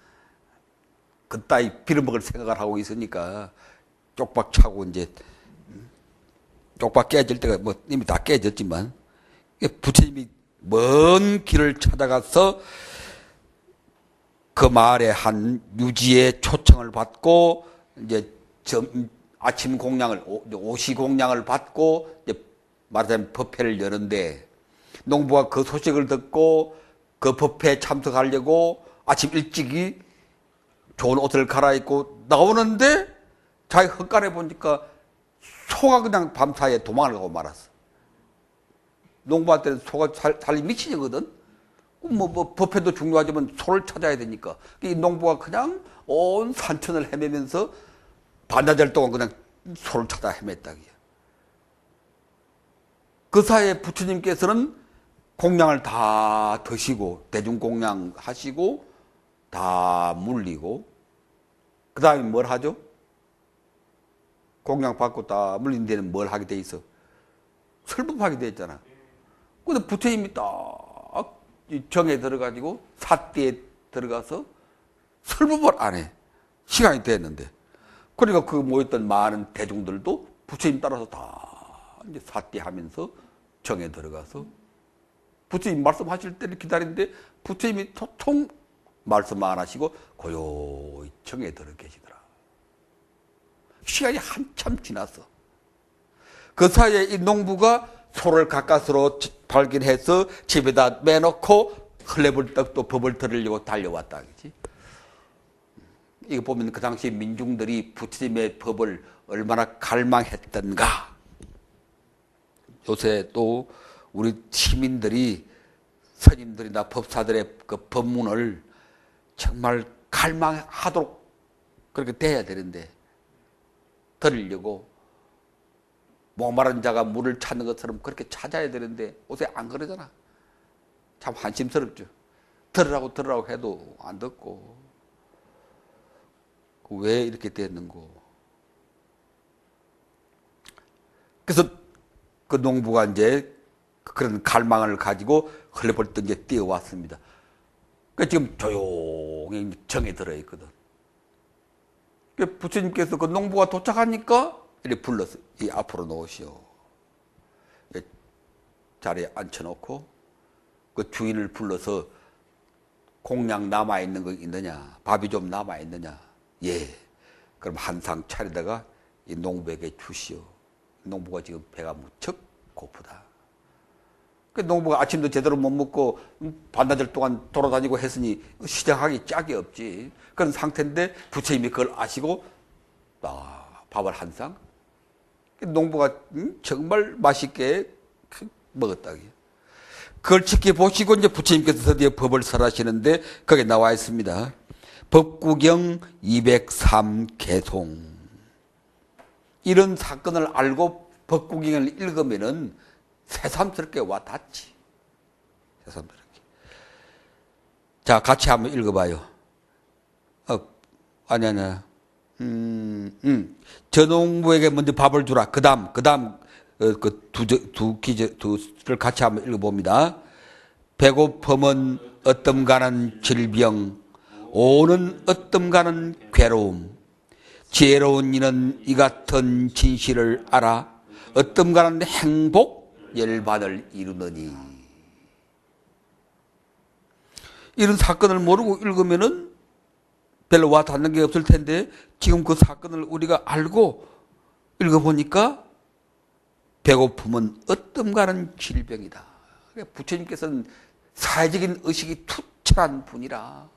그따위 빌어먹을 생각을 하고 있으니까 쪽박 차고 이제 쪽박 깨질 때가 뭐 이미 다 깨졌지만 부처님이 먼 길을 찾아가서 그 마을에 한 유지의 초청을 받고 이제 아침 공양을 오시 공양을 받고 이제 말하자면 법회를 여는데 농부가 그 소식을 듣고 그 법회에 참석하려고 아침 일찍이 좋은 옷을 갈아입고 나오는데 자기 헛간에 보니까 소가 그냥 밤사이에 도망을 가고 말았어. 농부한테는 소가 살이 미친이거든. 뭐 법회도 중요하지만 소를 찾아야 되니까 이 농부가 그냥 온 산천을 헤매면서 반나절 동안 그냥 소를 찾아 헤맸다. 그 사이에 부처님께서는 공양을 다 드시고 대중공양 하시고 다 물리고 그 다음에 뭘 하죠? 공양 받고 다 물린 데는 뭘 하게 돼 있어? 설법하게 돼 있잖아. 근데 부처님이 딱 정에 들어가지고 사띠에 들어가서 설법을 안 해. 시간이 됐는데. 그러니까 그 모였던 많은 대중들도 부처님 따라서 다 이제 사띠 하면서 정에 들어가서 부처님 말씀하실 때를 기다리는데 부처님이 도통 말씀 안 하시고 고요히 정에 들어 계시더라. 시간이 한참 지났어. 그 사이에 이 농부가 소를 가까스로 발견해서 집에다 매놓고 흘레불떡 또 법을 들으려고 달려왔다. 그치? 이거 보면 그 당시 민중들이 부처님의 법을 얼마나 갈망했던가. 요새 또 우리 시민들이 스님들이나 법사들의 그 법문을 정말 갈망하도록 그렇게 돼야 되는데 들으려고 목마른 자가 물을 찾는 것처럼 그렇게 찾아야 되는데 요새 안 그러잖아. 참 한심스럽죠. 들으라고 해도 안 듣고 왜 이렇게 됐는고. 그래서 그 농부가 이제 그런 갈망을 가지고 흘려벌떡 이제 뛰어왔습니다. 그 지금 조용히 정에 들어있거든. 그 부처님께서 그 농부가 도착하니까 이렇게 불러서 이 앞으로 놓으시오. 자리에 앉혀놓고 그 주인을 불러서 공약 남아있는 거 있느냐? 밥이 좀 남아있느냐? 예. 그럼 한 상 차리다가 이 농부에게 주시오. 농부가 지금 배가 무척 고프다. 그 농부가 아침도 제대로 못 먹고 반나절 동안 돌아다니고 했으니 시작하기 짝이 없지. 그런 상태인데 부처님이 그걸 아시고 밥을 한 상. 농부가 정말 맛있게 먹었다. 그걸 지켜보시고 이제 부처님께서 드디어 법을 설하시는데 거기에 나와 있습니다. 법구경 203 개송. 이런 사건을 알고 법구경을 읽으면은 새삼스럽게 와 닿지. 새삼스럽게. 자, 같이 한번 읽어봐요. 아니야. 저 농부에게 먼저 밥을 주라. 그 다음, 두를 같이 한번 읽어봅니다. 배고픔은 어떤가는 질병, 오는 어떤가는 괴로움. 지혜로운 이는 이 같은 진실을 알아 어떤가는 행복, 열반을 이루느니. 이런 사건을 모르고 읽으면은 별로 와 닿는 게 없을 텐데 지금 그 사건을 우리가 알고 읽어보니까 배고픔은 어떤가는 질병이다. 부처님께서는 사회적인 의식이 투철한 분이라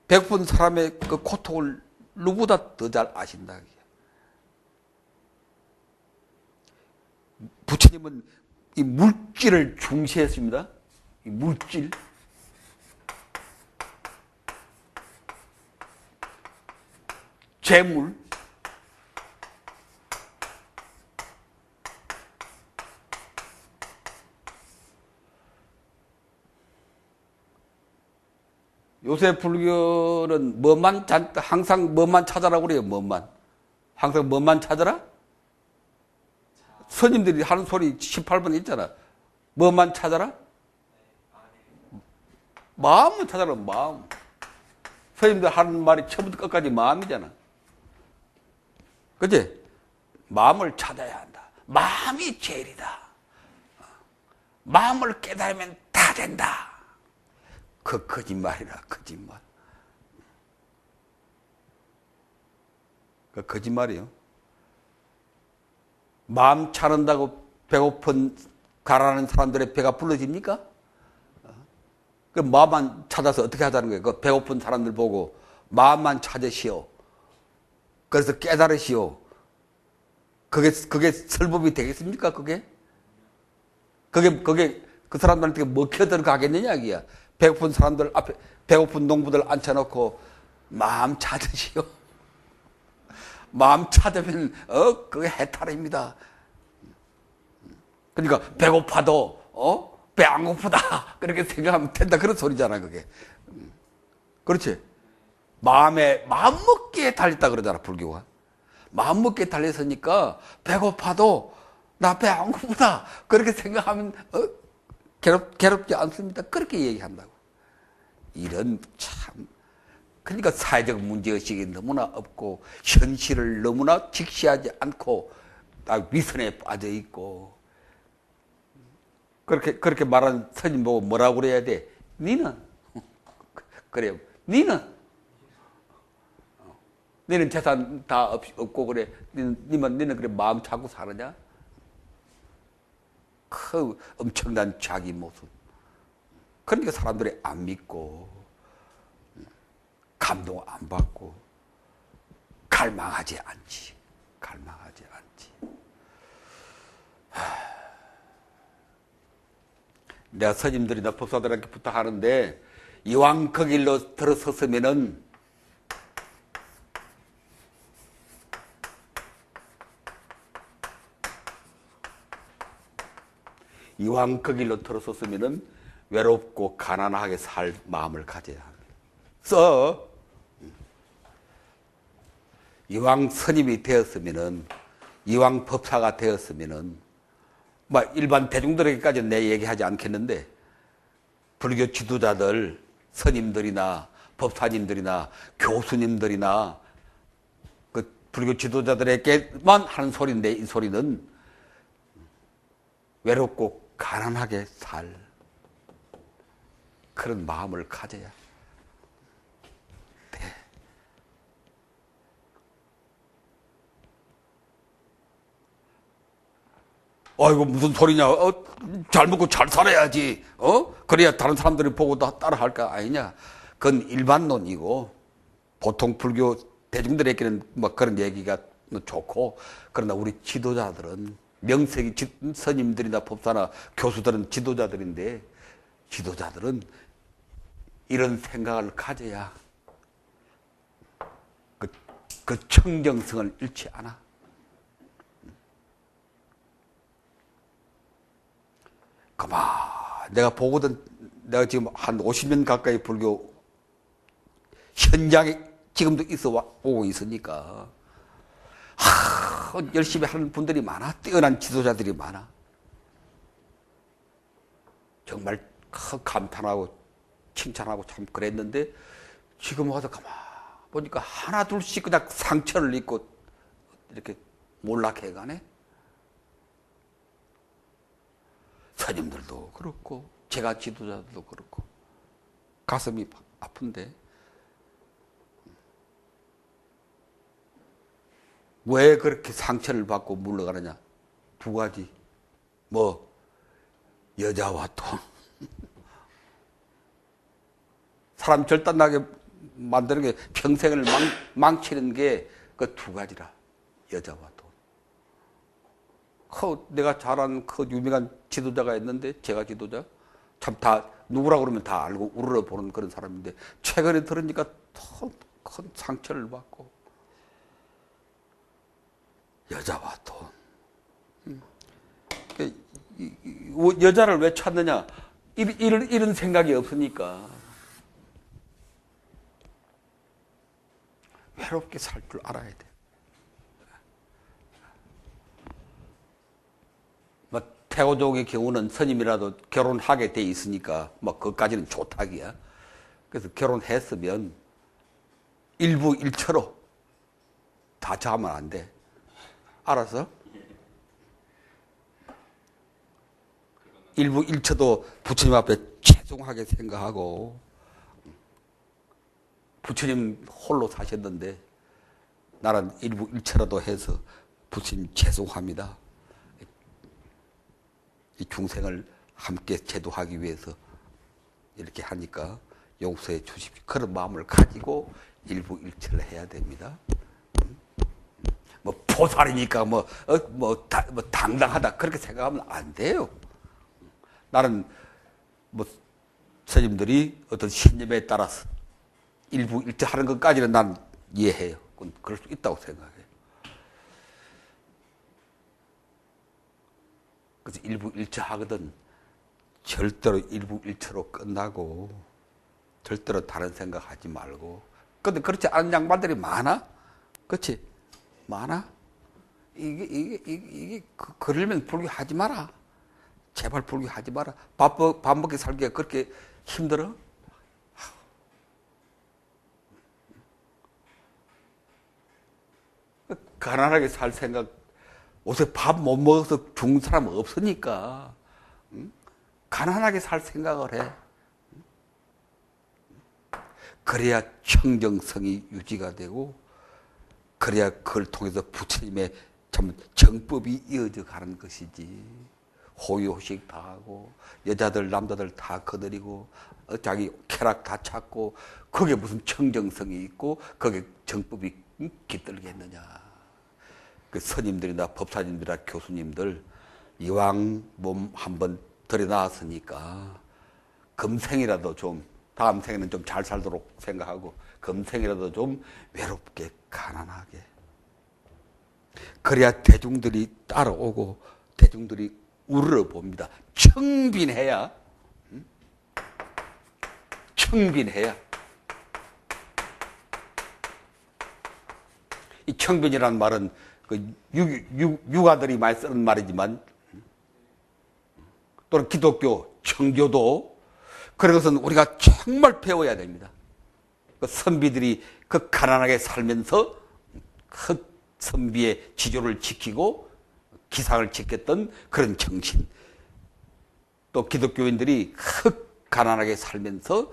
배고픈 사람의 그 고통을 누구보다 더 잘 아신다. 부처님은 이 물질을 중시했습니다. 이 물질. 재물. 요새 불교는 항상 뭐만 찾아라고 그래요, 뭐만. 항상 뭐만 찾아라? 스님들이 하는 소리 18번 있잖아. 뭐만 찾아라? 마음만 찾아라, 마음. 스님들 하는 말이 처음부터 끝까지 마음이잖아. 그치? 마음을 찾아야 한다. 마음이 제일이다. 마음을 깨달으면 다 된다. 그 거짓말이라, 거짓말. 그 거짓말이요. 마음 차른다고 배고픈 가라는 사람들의 배가 불러집니까? 그 마음만 찾아서 어떻게 하자는 거예요? 그 배고픈 사람들 보고 마음만 찾으시오. 그래서 깨달으시오. 그게 설법이 되겠습니까? 그게 그 사람들한테 먹혀 들어가겠느냐, 이게야. 배고픈 사람들 앞에, 배고픈 농부들 앉혀놓고 마음 찾으시오. 마음 찾으면, 그게 해탈입니다. 그러니까 배고파도, 배 안 고프다. 그렇게 생각하면 된다. 그런 소리잖아, 그게. 그렇지? 마음 먹기에 달렸다 그러잖아, 불교가. 마음 먹기에 달렸으니까 배고파도 나 배 안 고프다. 그렇게 생각하면, 괴롭지 않습니다. 그렇게 얘기한다고. 이런 참. 그러니까 사회적 문제의식이 너무나 없고, 현실을 너무나 직시하지 않고, 딱 위선에 빠져 있고, 그렇게 말하는 스님 보고 뭐라고 그래야 돼? 니는? 그래요. 니는 재산 다 없고, 그래. 니는 그래, 마음 찾고 사느냐? 그 엄청난 자기 모습. 그러니까 사람들이 안 믿고, 감동 안 받고, 갈망하지 않지. 갈망하지 않지. 내가 스님들이나 법사들한테 부탁하는데, 이왕 그 길로 들어섰으면은, 이왕 그 길로 들어섰으면은 외롭고 가난하게 살 마음을 가져야 합니다. 이왕 스님이 되었으면은 이왕 법사가 되었으면은, 뭐, 일반 대중들에게까지는 내 얘기하지 않겠는데, 불교 지도자들, 스님들이나 법사님들이나 교수님들이나 그 불교 지도자들에게만 하는 소리인데, 이 소리는 외롭고 가난하게 살 그런 마음을 가져야 돼. 아이고 무슨 소리냐? 잘 먹고 잘 살아야지. 그래야 다른 사람들이 보고 다 따라할 거 아니냐? 그건 일반론이고 보통 불교 대중들에게는 뭐 그런 얘기가 좋고, 그러나 우리 지도자들은 명색이 스님들이나 법사나 교수들은 지도자들인데, 지도자들은 이런 생각을 가져야 그 청정성을 잃지 않아. 내가 보거든, 내가 지금 한 50년 가까이 불교 현장에 지금도 오고 있으니까, 열심히 하는 분들이 많아. 뛰어난 지도자들이 많아. 정말 감탄하고 칭찬하고 참 그랬는데, 지금 와서 가만 보니까 하나 둘씩 그냥 상처를 입고 이렇게 몰락해 가네. 스님들도 그렇고 제가 지도자들도 그렇고 가슴이 아픈데, 왜 그렇게 상처를 받고 물러가느냐? 두 가지. 뭐 여자와 돈. 사람 절단나게 만드는 게, 평생을 망치는 게 그 두 가지라. 여자와 돈. 내가 잘 아는 그 유명한 지도자가 있는데, 제가 지도자, 참 다 누구라 그러면 다 알고 우러러 보는 그런 사람인데, 최근에 들으니까 더 큰 상처를 받고, 여자와 돈. 여자를 왜 찾느냐? 이런 생각이 없으니까. 외롭게 살 줄 알아야 돼. 뭐 태고족의 경우는 스님이라도 결혼하게 돼 있으니까 뭐 그것까지는 좋다기야. 그래서 결혼했으면 일부 일처로 다 자면 안 돼. 알았어? 일부 일처도 부처님 앞에 죄송하게 생각하고, 부처님 홀로 사셨는데 나는 일부 일처라도 해서 부처님 죄송합니다. 이 중생을 함께 제도하기 위해서 이렇게 하니까 용서해 주십시오. 그런 마음을 가지고 일부 일처를 해야 됩니다. 뭐 포살이니까 뭐 당당하다 그렇게 생각하면 안 돼요. 나는 뭐 스님들이 어떤 신념에 따라서 일부 일처하는 것까지는 난 이해해요. 그럴 수 있다고 생각해요. 그래서 일부 일처하거든 절대로 일부 일처로 끝나고, 절대로 다른 생각하지 말고. 근데 그렇지 않은 양반들이 많아. 그렇지? 많아. 이게 그러려면 불교하지 마라. 제발 불교하지 마라. 밥 먹기 살기가 그렇게 힘들어? 가난하게 살 생각, 요새 밥 못 먹어서 죽는 사람 없으니까, 가난하게 살 생각을 해. 그래야 청정성이 유지가 되고, 그래야 그걸 통해서 부처님의 참 정법이 이어져 가는 것이지. 호의호식 다 하고, 여자들 남자들 다 거느리고, 자기 쾌락 다 찾고, 그게 무슨 청정성이 있고 그게 정법이 깃들겠느냐. 그 스님들이나 법사님들이나 교수님들 이왕 몸 한번 들여놨으니까 금생이라도 좀, 다음 생에는 좀 잘 살도록 생각하고, 금생이라도 좀 외롭게 가난하게, 그래야 대중들이 따라오고 대중들이 우러러 봅니다. 청빈해야, 청빈해야. 이 청빈이라는 말은 그 유가들이 많이 쓰는 말이지만, 또는 기독교, 청교도, 그런 것은 우리가 정말 배워야 됩니다. 그 선비들이 그 가난하게 살면서 그 선비의 지조를 지키고 기상을 지켰던 그런 정신. 또 기독교인들이 그 가난하게 살면서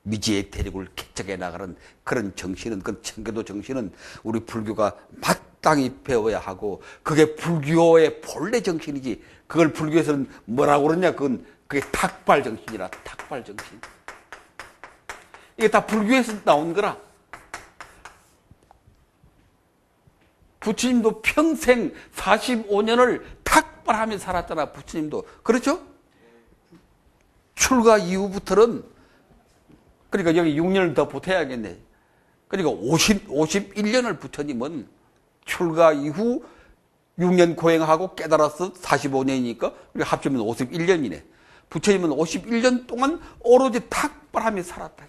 미지의 대륙을 개척해 나가는 그런 정신은, 그 청교도 정신은 우리 불교가 마땅히 배워야 하고, 그게 불교의 본래 정신이지. 그걸 불교에서는 뭐라고 그러냐? 그게 탁발 정신이라, 탁발 정신. 이게 다 불교에서 나온 거라. 부처님도 평생 45년을 탁발하며 살았잖아, 부처님도. 그렇죠? 출가 이후부터는, 그러니까 여기 6년을 더 보태야겠네. 그러니까 51년을 부처님은 출가 이후 6년 고행하고 깨달아서 45년이니까 합치면 51년이네. 부처님은 51년 동안 오로지 탁발하며 살았다.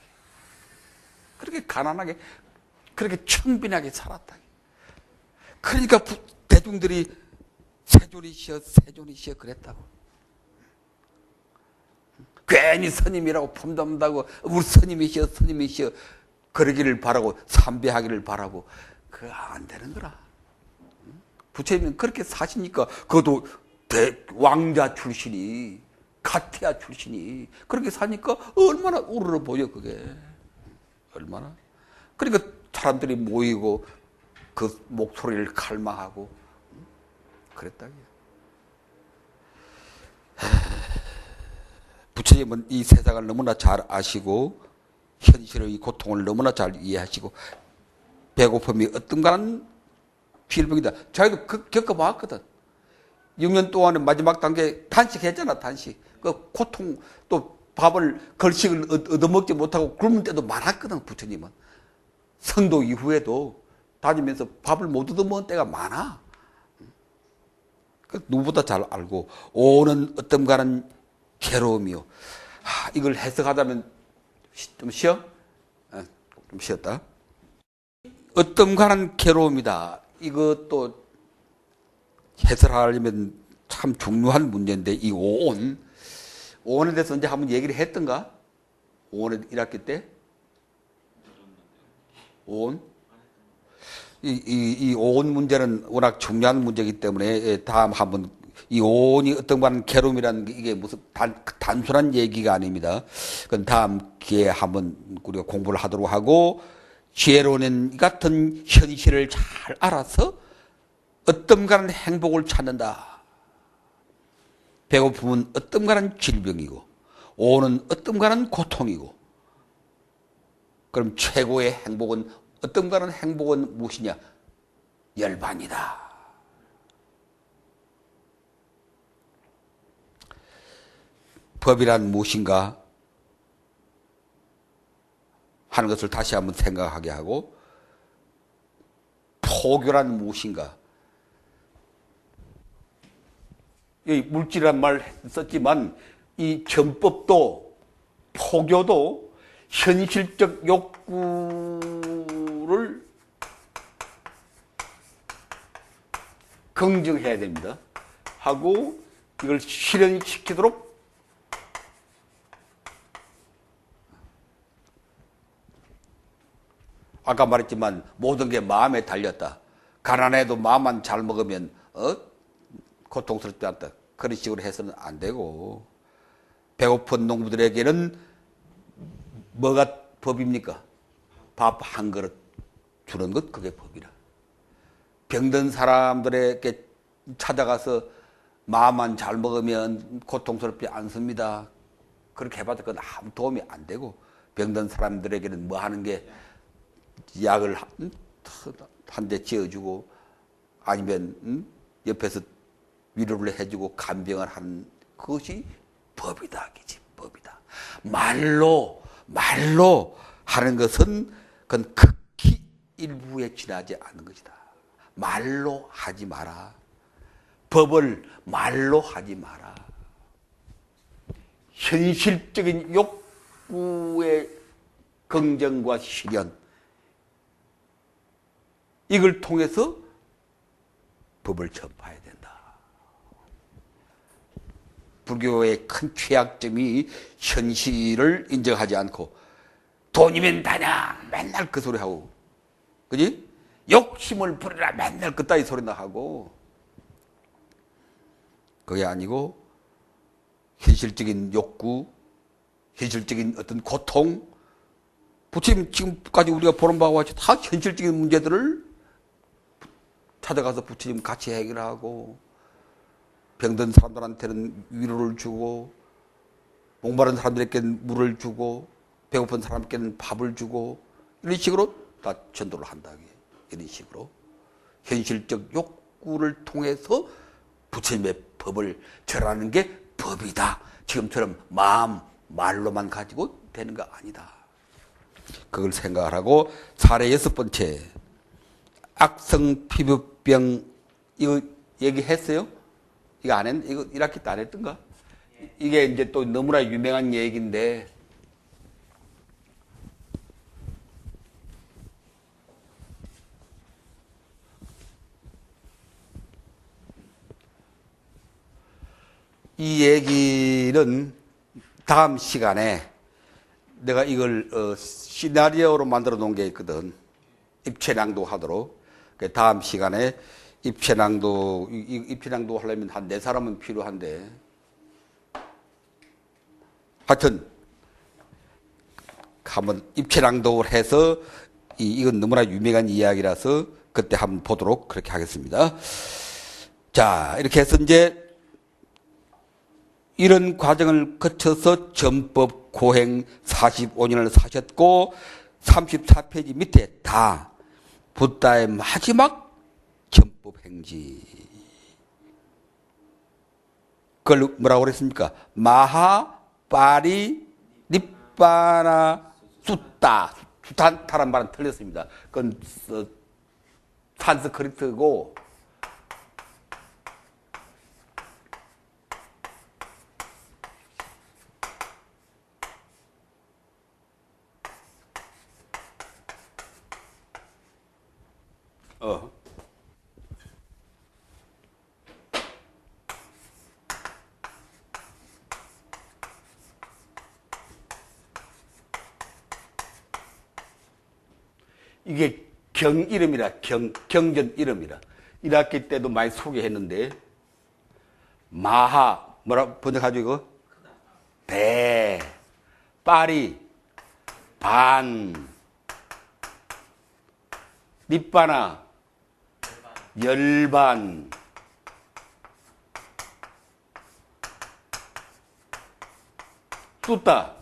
그렇게 가난하게, 그렇게 청빈하게 살았다. 그러니까 대중들이 세존이시여, 세존이시여 그랬다고. 괜히 스님이라고 품담다고 우리 스님이시여, 스님이시여 그러기를 바라고 삼배하기를 바라고, 그거 안 되는 거라. 부처님은 그렇게 사시니까, 그것도 왕자 출신이, 가티아 출신이 그렇게 사니까 얼마나 우러러 보여, 그게. 얼마나. 그러니까 사람들이 모이고 그 목소리를 갈망하고 그랬다고요. 부처님은 이 세상을 너무나 잘 아시고 현실의 고통을 너무나 잘 이해하시고, 배고픔이 어떤가는 질병이다. 자기도 겪어봤거든. 6년 동안에 마지막 단계 단식했잖아, 단식. 그 고통, 또 밥을, 걸식을 얻어먹지 못하고 굶을 때도 많았거든, 부처님은. 성도 이후에도 다니면서 밥을 못 얻어먹은 때가 많아. 누구보다 잘 알고, 오는 어떤가는 괴로움이요. 이걸 해석하자면, 좀 쉬어? 좀 쉬었다. 어떤가는 괴로움이다. 이것도 해설하려면 참 중요한 문제인데, 이 오온에 대해서 언제 한번 얘기를 했던가? 오온의 1학기 때? 오온? 이 오온 문제는 워낙 중요한 문제이기 때문에 다음 한번, 이 오온이 어떤 거는 괴로움이라는 게 이게 무슨 단순한 얘기가 아닙니다. 그건 다음 기회에 한번 우리가 공부를 하도록 하고, 지혜로운 같은 현실을 잘 알아서 어떤가는 행복을 찾는다. 배고픔은 어떤가는 질병이고, 오는 어떤가는 고통이고, 그럼 최고의 행복은, 어떤가는 행복은 무엇이냐? 열반이다. 법이란 무엇인가 하는 것을 다시 한번 생각하게 하고, 포교란 무엇인가? 이 물질이란 말 썼지만, 이 전법도 포교도 현실적 욕구를 긍정해야 됩니다. 하고 이걸 실현시키도록 아까 말했지만 모든 게 마음에 달렸다. 가난해도 마음만 잘 먹으면 고통스럽지 않다. 그런 식으로 해서는 안 되고, 배고픈 농부들에게는 뭐가 법입니까? 밥 한 그릇 주는 것, 그게 법이라. 병든 사람들에게 찾아가서 마음만 잘 먹으면 고통스럽지 않습니다. 그렇게 해봐도 그건 아무 도움이 안 되고, 병든 사람들에게는 뭐 하는 게, 약을 한 대 지어주고, 아니면 옆에서 위로를 해주고 간병을 하는 그것이 법이다. 그지? 법이다. 말로 하는 것은 그건 극히 일부에 지나지 않는 것이다. 말로 하지 마라. 법을 말로 하지 마라. 현실적인 욕구의 긍정과 실현, 이걸 통해서 법을 전파해야 된다. 불교의 큰 취약점이 현실을 인정하지 않고 돈이면 다냐 맨날 그 소리 하고, 그지? 욕심을 부리라 맨날 그따위 소리나 하고, 그게 아니고 현실적인 욕구, 현실적인 어떤 고통, 부처님 지금까지 우리가 보는 바와 같이 다 현실적인 문제들을 찾아가서 부처님 같이 해결하고, 병든 사람들한테는 위로를 주고, 목마른 사람들에게는 물을 주고, 배고픈 사람에게는 밥을 주고, 이런 식으로 다 전도를 한다. 이런 식으로 현실적 욕구를 통해서 부처님의 법을 전하는 게 법이다. 지금처럼 말로만 가지고 되는 거 아니다. 그걸 생각을 하고, 사례 6번째, 악성 피부병, 이거 얘기했어요? 이거 안 했, 이거 1학기 때 안 했던가? 이게 이제 또 너무나 유명한 얘기인데, 이 얘기는 다음 시간에 내가 이걸 시나리오로 만들어 놓은 게 있거든. 입체낭독 하도록. 다음 시간에 입체낭독 하려면 한 4사람은 필요한데, 하여튼 한번 입체낭독을 해서, 이건 너무나 유명한 이야기라서 그때 한번 보도록 그렇게 하겠습니다. 자, 이렇게 해서 이제 이런 과정을 거쳐서 전법 고행 45년을 사셨고, 34페이지 밑에 다 붓다의 마지막 전법 행지. 그걸 뭐라고 그랬습니까? 마하, 파리, 니빠나, 숫다. 숫다라는 말은 틀렸습니다. 그건 산스크리트고, 이게 경 이름이라, 경전 이름이라. 1학기 때도 많이 소개했는데, 마하, 뭐라 번역하죠, 이거? 대, 파리, 반, 니빠나, 열반, 뚜따,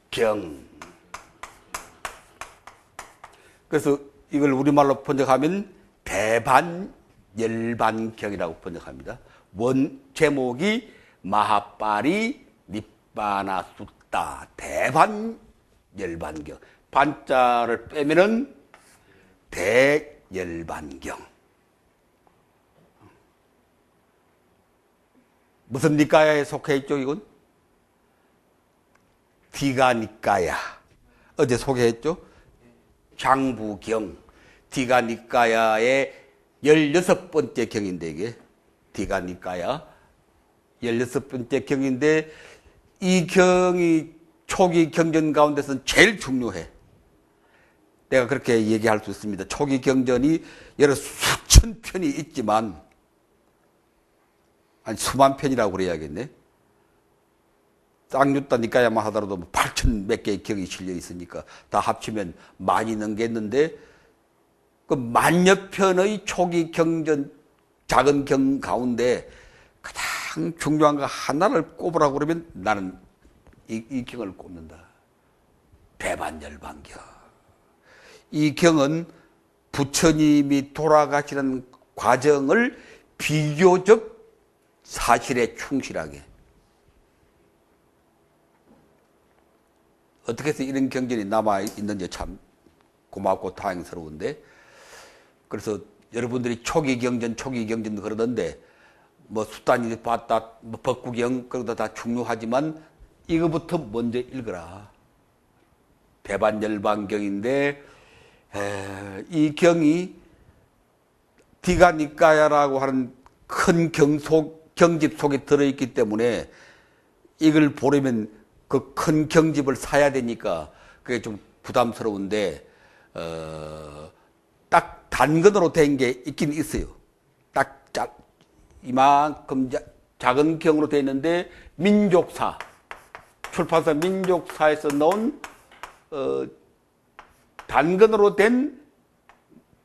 경. 그래서 이걸 우리말로 번역하면 대반열반경이라고 번역합니다. 원 제목이 마하파리 니빠나 숫다 대반열반경. 반자를 빼면은 대열반경. 무슨 니까야에 속해 있죠, 이건? 디가니까야. 어제 소개했죠? 장부경, 디가니까야의 16번째 경인데, 이게 디가니까야 16번째 경인데, 이 경이 초기 경전 가운데서는 제일 중요해. 내가 그렇게 얘기할 수 있습니다. 초기 경전이 여러 수천 편이 있지만, 아니 수만 편이라고 그래야겠네. 쌍유따 니까야만 하더라도 8천 몇 개의 경이 실려 있으니까 다 합치면 많이 넘겠는데, 그 만여 편의 초기 경전 작은 경 가운데 가장 중요한 거 하나를 꼽으라고 그러면 나는 이 경을 꼽는다. 대반열반경. 이 경은 부처님이 돌아가시는 과정을 비교적 사실에 충실하게, 어떻게 해서 이런 경전이 남아있는지 참 고맙고 다행스러운데, 그래서 여러분들이 초기 경전 그러던데, 뭐 수단이 봤다, 뭐 법구경, 그러다 다 중요하지만 이거부터 먼저 읽어라. 대반열반경인데, 이 경이 디가니까야라고 하는 큰 경집 속에 들어있기 때문에 이걸 보려면 그 큰 경집을 사야 되니까 그게 좀 부담스러운데 딱 단근으로 된 게 있긴 있어요. 딱 이만큼 작은 경으로 되어 있는데 민족사 출판사 민족사에서 나온 단근으로 된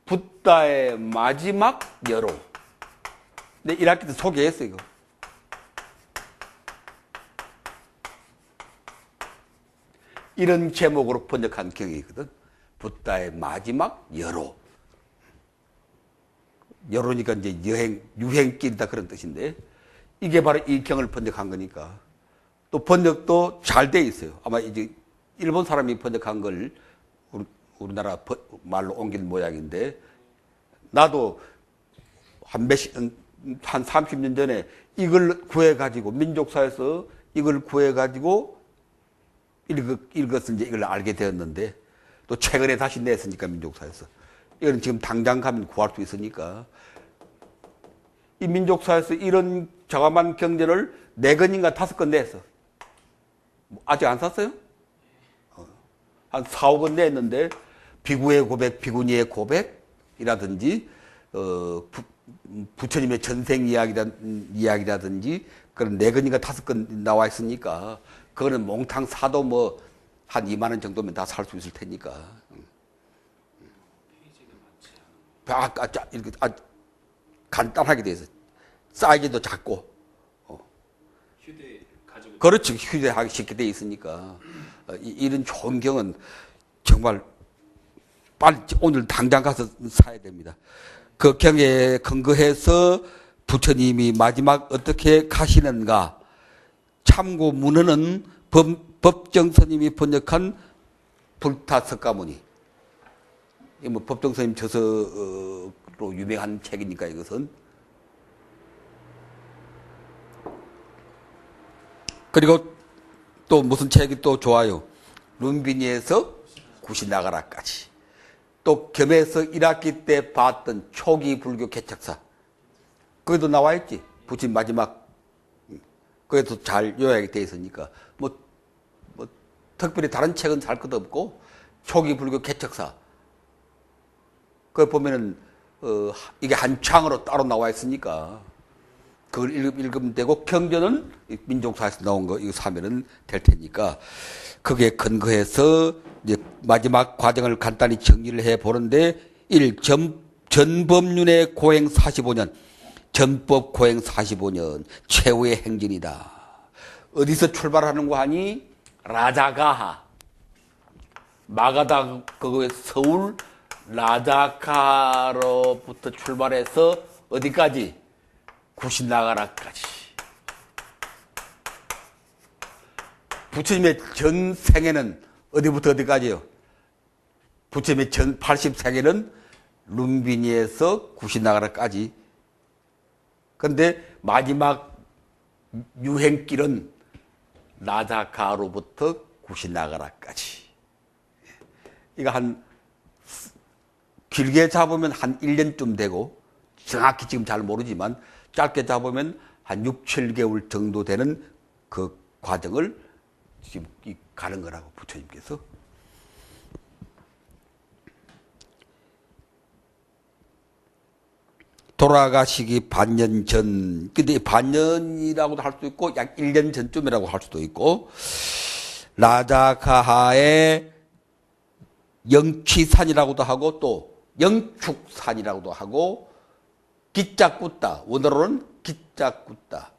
붓다의 마지막 여로. 근데 1학기 때 소개했어요, 이거. 이런 제목으로 번역한 경이거든. 붓다의 마지막 여로. 여로니까 이제 유행길이다 그런 뜻인데, 이게 바로 이 경을 번역한 거니까. 또 번역도 잘 돼 있어요. 아마 이제 일본 사람이 번역한 걸 우리나라 말로 옮긴 모양인데, 나도 한 30년 전에 이걸 구해가지고, 민족사에서 이걸 구해가지고 읽었을 이제 이걸 알게 되었는데, 또 최근에 다시 냈으니까, 민족사에서. 이건 지금 당장 가면 구할 수 있으니까. 이 민족사에서 이런 저감한 경전을 4권인가 5권 냈어. 아직 안 샀어요? 한 4, 5권 냈는데, 비구의 고백, 비구니의 고백이라든지, 부처님의 전생 이야기라든지, 그런 4권인가 5권 나와 있으니까, 그거는 몽탕 사도 뭐, 한 2만 원 정도면 다 살 수 있을 테니까. 간단하게 돼 있어. 사이즈도 작고. 그렇죠. 휴대하기 쉽게 돼 있으니까. 이런 좋은 경은 정말 빨리 오늘 당장 가서 사야 됩니다. 그 경에 근거해서 부처님이 마지막 어떻게 가시는가. 참고 문헌은 법정스님이 번역한 불타석가모니. 뭐 법정스님 저서로 유명한 책이니까 이것은. 그리고 또 무슨 책이 또 좋아요. 룸비니에서 구시나가라까지. 또 겸해서 1학기 때 봤던 초기 불교 개척사. 거기도 나와 있지. 부처님 마지막. 거기도 잘 요약이 돼 있으니까. 뭐 특별히 다른 책은 살 것도 없고, 초기 불교 개척사. 그걸 보면은, 이게 한 창으로 따로 나와 있으니까, 그걸 읽으면 되고, 경전은 민족사에서 나온 거, 이거 사면은 될 테니까, 그게 근거해서, 이제 마지막 과정을 간단히 정리를 해 보는데, 1. 전법륜의 고행 45년, 전법 고행 45년, 최후의 행진이다. 어디서 출발하는 거 하니? 라자가하. 마가다, 서울 라자카로부터 출발해서 어디까지? 구시나가라까지. 부처님의 전 생애는 어디부터 어디까지요? 부처님의 전 80생애는 룸비니에서 구시나가라까지. 근데 마지막 유행길은 라자카로부터 구시나가라까지. 이거 길게 잡으면 한 1년쯤 되고, 정확히 지금 잘 모르지만, 짧게 잡으면 한 6, 7개월 정도 되는 그 과정을 지금 가는 거라고, 부처님께서. 돌아가시기 반년 전, 근데 반년이라고도 할 수도 있고, 약 1년 전쯤이라고 할 수도 있고, 라자카하의 영취산이라고도 하고, 또 영축산이라고도 하고, 기짜꾸따, 원어로는 기짜꾸따.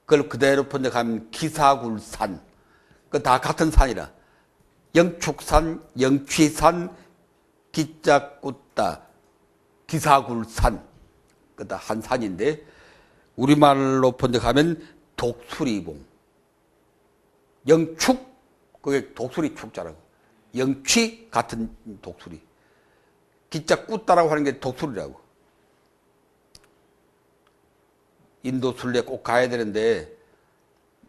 그걸 그대로 번역하면 기사굴산. 그 다 같은 산이라. 영축산, 영취산, 기짜꾸따, 기사굴산. 그 다 한 산인데, 우리말로 번역하면 독수리봉. 영축, 그게 독수리 축자라고. 영취, 같은 독수리. 기짜꾸따라고 하는 게 독수리라고. 인도 순례 꼭 가야 되는데,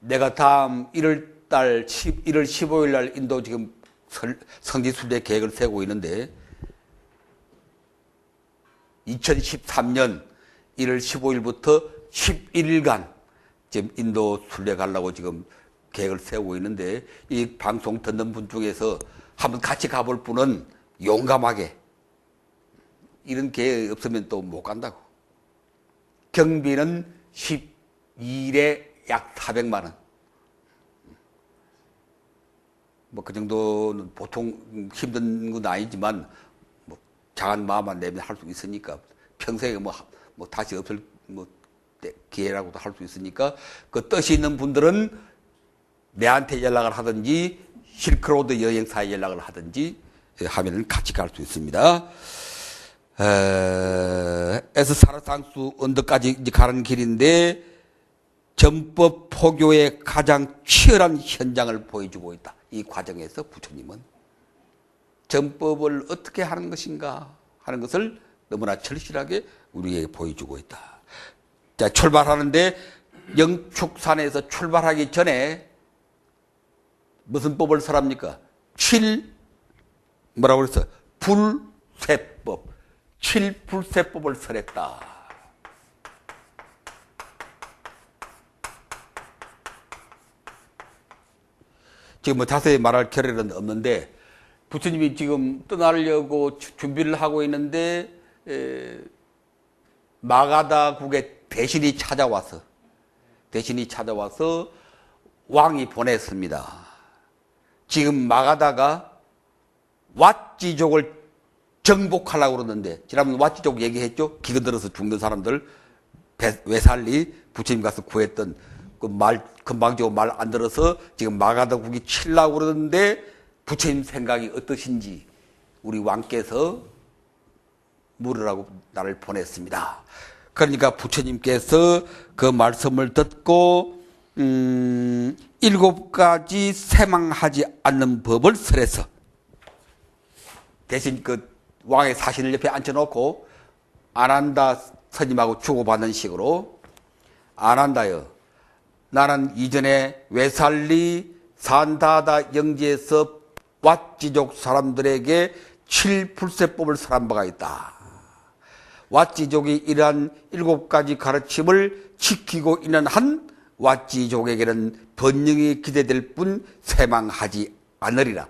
내가 다음 1월 15일 날 인도 지금 성지 순례 계획을 세우고 있는데, 2013년 1월 15일부터 11일간 지금 인도 순례 가려고 지금 계획을 세우고 있는데, 이 방송 듣는 분 중에서 한번 같이 가볼 분은 용감하게, 이런 계획 없으면 또 못 간다고. 경비는 12일에 약 400만 원. 뭐 그 정도는 보통 힘든 건 아니지만 뭐 장한 마음만 내면 할 수 있으니까, 평생에 뭐 다시 없을 기회라고도 할 수 있으니까, 그 뜻이 있는 분들은 내한테 연락을 하든지 실크로드 여행사에 연락을 하든지 하면은 같이 갈 수 있습니다. 에서 사르상수 언덕까지 이제 가는 길인데, 전법 포교의 가장 치열한 현장을 보여주고 있다. 이 과정에서 부처님은 전법을 어떻게 하는 것인가 하는 것을 너무나 절실하게 우리에게 보여주고 있다. 자, 출발하는데 영축산에서 출발하기 전에 무슨 법을 설합니까? 뭐라고 그랬어? 불세법. 7불세법을 설했다. 지금 뭐 자세히 말할 겨를은 없는데, 부처님이 지금 떠나려고 준비를 하고 있는데, 마가다국의 대신이 찾아와서 왕이 보냈습니다. 지금 마가다가 왓지족을 정복하려고 그러는데, 지난번 왓지족 얘기했죠? 기근 들어서 죽는 사람들, 외살리, 부처님 가서 구했던 그 말, 금방지고 말 안 들어서 지금 마가다국이 치려고 그러는데, 부처님 생각이 어떠신지 우리 왕께서 물으라고 나를 보냈습니다. 그러니까 부처님께서 그 말씀을 듣고 7가지 쇠망하지 않는 법을 설해서, 대신 그 왕의 사신을 옆에 앉혀놓고 아난다 스님하고 주고받는 식으로, 아난다여, 나는 이전에 외살리 산다다 영지에서 왓지족 사람들에게 7불세법을 설한 바가 있다. 왓지족이 이러한 7가지 가르침을 지키고 있는 한 왓지족에게는 번영이 기대될 뿐 쇠망하지 않으리라.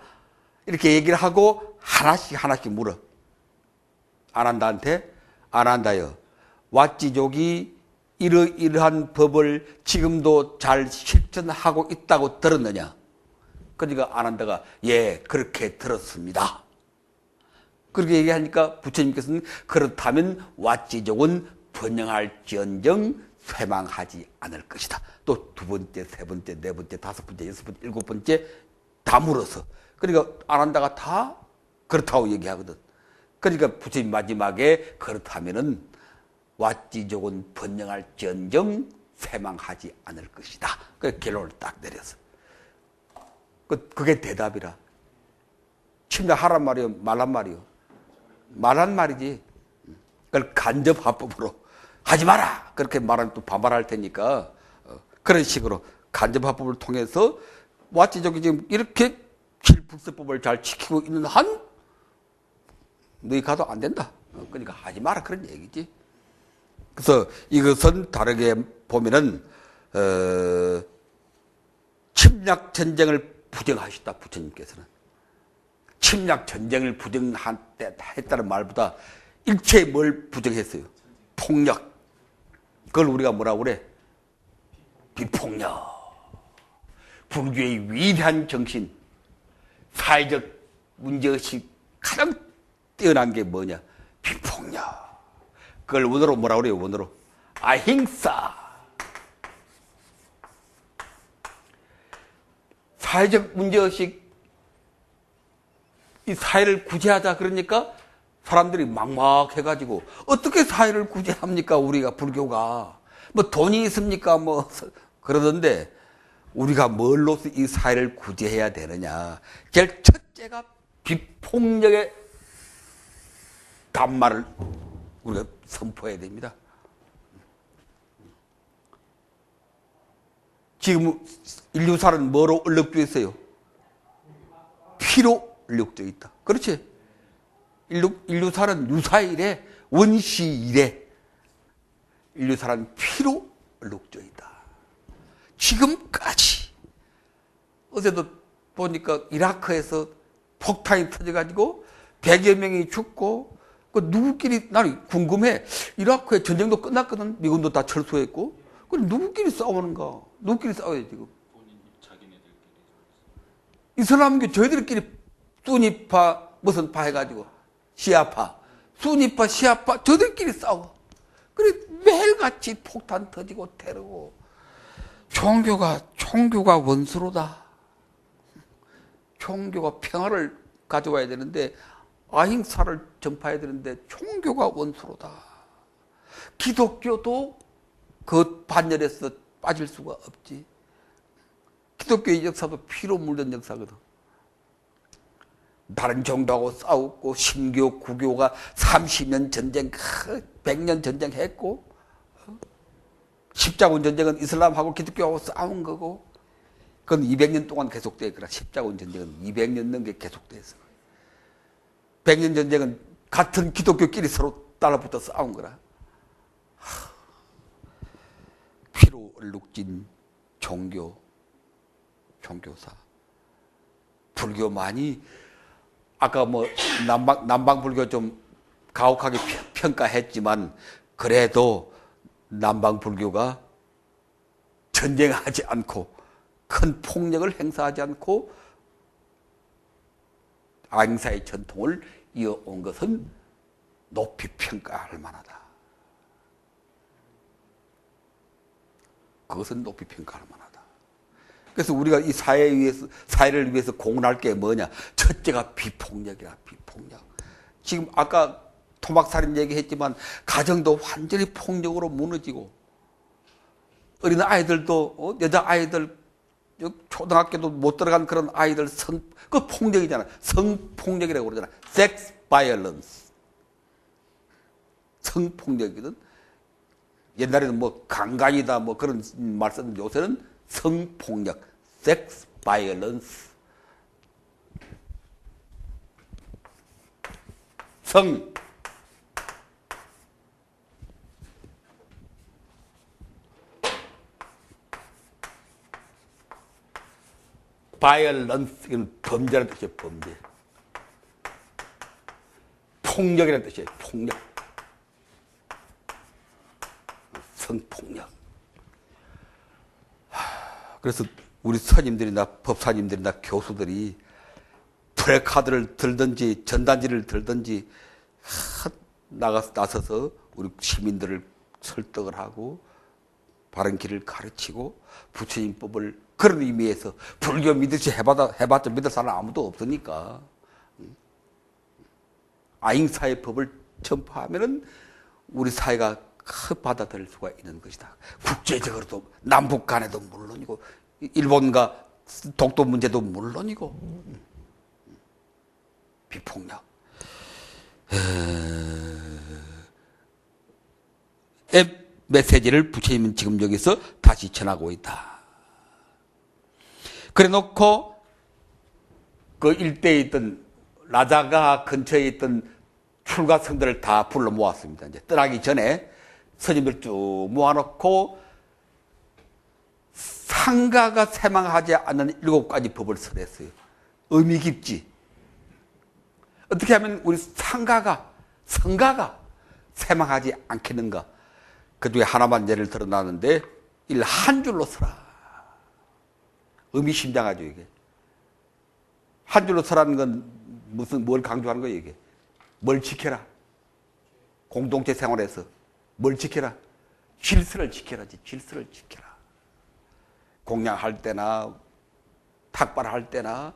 이렇게 얘기를 하고 하나씩 물어. 아난다한테, 아난다여, 왓지족이 이러이러한 법을 지금도 잘 실천하고 있다고 들었느냐? 그러니까 아난다가 예, 그렇게 들었습니다. 그렇게 얘기하니까 부처님께서는 그렇다면 왓지족은 번영할지언정 쇠망하지 않을 것이다. 또 2번째, 3번째, 4번째, 5번째, 6번째, 7번째 다 물어서. 그러니까 아난다가 다 그렇다고 얘기하거든. 그러니까 부처님 마지막에 그렇다면은 왓지족은 번영할지언정 쇠망하지 않을 것이다. 그 결론을 딱 내렸어. 그게 대답이라. 침략하란 말이요, 말란 말이요. 말한 말이지. 그걸 간접화법으로 하지 마라. 그렇게 말하면 또 반발할 테니까 그런 식으로 간접화법을 통해서 왓지족이 지금 이렇게 7불세법을 잘 지키고 있는 한 너희 가도 안 된다. 그러니까 하지 마라 그런 얘기지. 그래서 이것은 다르게 보면은 침략 전쟁을 부정하셨다. 부처님께서는 침략 전쟁을 부정했다는 말보다 일체에 뭘 부정했어요? 폭력. 그걸 우리가 뭐라고 그래? 비폭력. 불교의 위대한 정신, 사회적 문제의식 가장 뛰어난 게 뭐냐? 비폭력. 그걸 원어로 뭐라고 그래요? 원어로 아힝사. 사회적 문제의식, 이 사회를 구제하자 그러니까 사람들이 막막해가지고 어떻게 사회를 구제합니까? 우리가 불교가 뭐 돈이 있습니까? 뭐 그러던데, 우리가 뭘로서 이 사회를 구제해야 되느냐? 제일 첫째가 비폭력의 담마를 우리가 선포해야 됩니다. 지금 인류살은 뭐로 얼룩져 있어요? 피로 얼룩져 있다. 그렇지? 인류살은 유사일에 원시 이래 인류사는 피로 얼룩져있다. 지금까지. 어제도 보니까 이라크에서 폭탄이 터져가지고 100여 명이 죽고, 그 누구끼리, 나는 궁금해. 이라크의 전쟁도 끝났거든. 미군도 다 철수했고. 그 누구끼리 싸우는가? 누구끼리 싸워야 지금? 이슬람교 저희들끼리 수니파 무슨 파 해가지고 시아파, 수니파, 시아파 저들끼리 싸워. 그래 매일같이 폭탄 터지고 테러고. 종교가 원수로다. 종교가 평화를 가져와야 되는데, 아행사를 전파해야 되는데 종교가 원수로다. 기독교도 그 반열에서 빠질 수가 없지. 기독교의 역사도 피로 물든 역사거든. 다른 종교하고 싸웠고, 신교, 구교가 30년 전쟁, 100년 전쟁했고, 십자군 전쟁은 이슬람하고 기독교하고 싸운 거고, 그건 200년 동안 계속되거라. 십자군 전쟁은 200년 넘게 계속돼서. 100년 전쟁은 같은 기독교끼리 서로 따라붙어 싸운 거라. 피로 얼룩진 종교사. 불교만이, 아까 뭐 남방 불교 좀 가혹하게 평가했지만, 그래도 남방 불교가 전쟁하지 않고 큰 폭력을 행사하지 않고 아행사의 전통을 이어온 것은 높이 평가할 만하다. 그것은 높이 평가할 만하다. 그래서 우리가 이 사회를 위해서 공헌할 게 뭐냐? 첫째가 비폭력이라, 비폭력. 지금 아까 토막살인 얘기했지만 가정도 완전히 폭력으로 무너지고, 어린 아이들도, 여자아이들, 초등학교도 못 들어간 그런 아이들 그 폭력이잖아. 성폭력이라고 그러잖아. Sex violence. 성폭력이거든. 옛날에는 뭐 강간이다 뭐 그런 말 썼는데, 요새는 성폭력. Sex violence. 성. violence, 이건 범죄라는 뜻이에요, 범죄. 폭력이라는 뜻이에요, 폭력. 성폭력. 그래서 우리 스님들이나 법사님들이나 교수들이 프레카드를 들든지 전단지를 들든지 나서서 우리 시민들을 설득을 하고 바른 길을 가르치고 부처님법을 그런 의미에서, 불교 믿듯이 해봤자 믿을 사람 아무도 없으니까 아잉사의 법을 전파하면은 우리 사회가 받아들일 수가 있는 것이다. 국제적으로도 남북 간에도 물론이고, 일본과 독도 문제도 물론이고, 비폭력. 메시지를 부처님은 지금 여기서 다시 전하고 있다. 그래 놓고 그 일대에 있던 라자가 근처에 있던 출가성들을 다 불러 모았습니다. 이제 떠나기 전에 스님들 쭉 모아놓고 상가가 세망하지 않는 7가지 법을 설했어요. 의미 깊지. 어떻게 하면 우리 성가가 세망하지 않겠는가. 그 중에 하나만 예를 들어놨는데, 한 줄로 서라. 의미심장하죠, 이게. 한 줄로 서라는 건 뭘 강조하는 거예요, 이게? 뭘 지켜라. 공동체 생활에서 뭘 지켜라. 질서를 지켜라지, 질서를 지켜라. 공양할 때나, 탁발할 때나,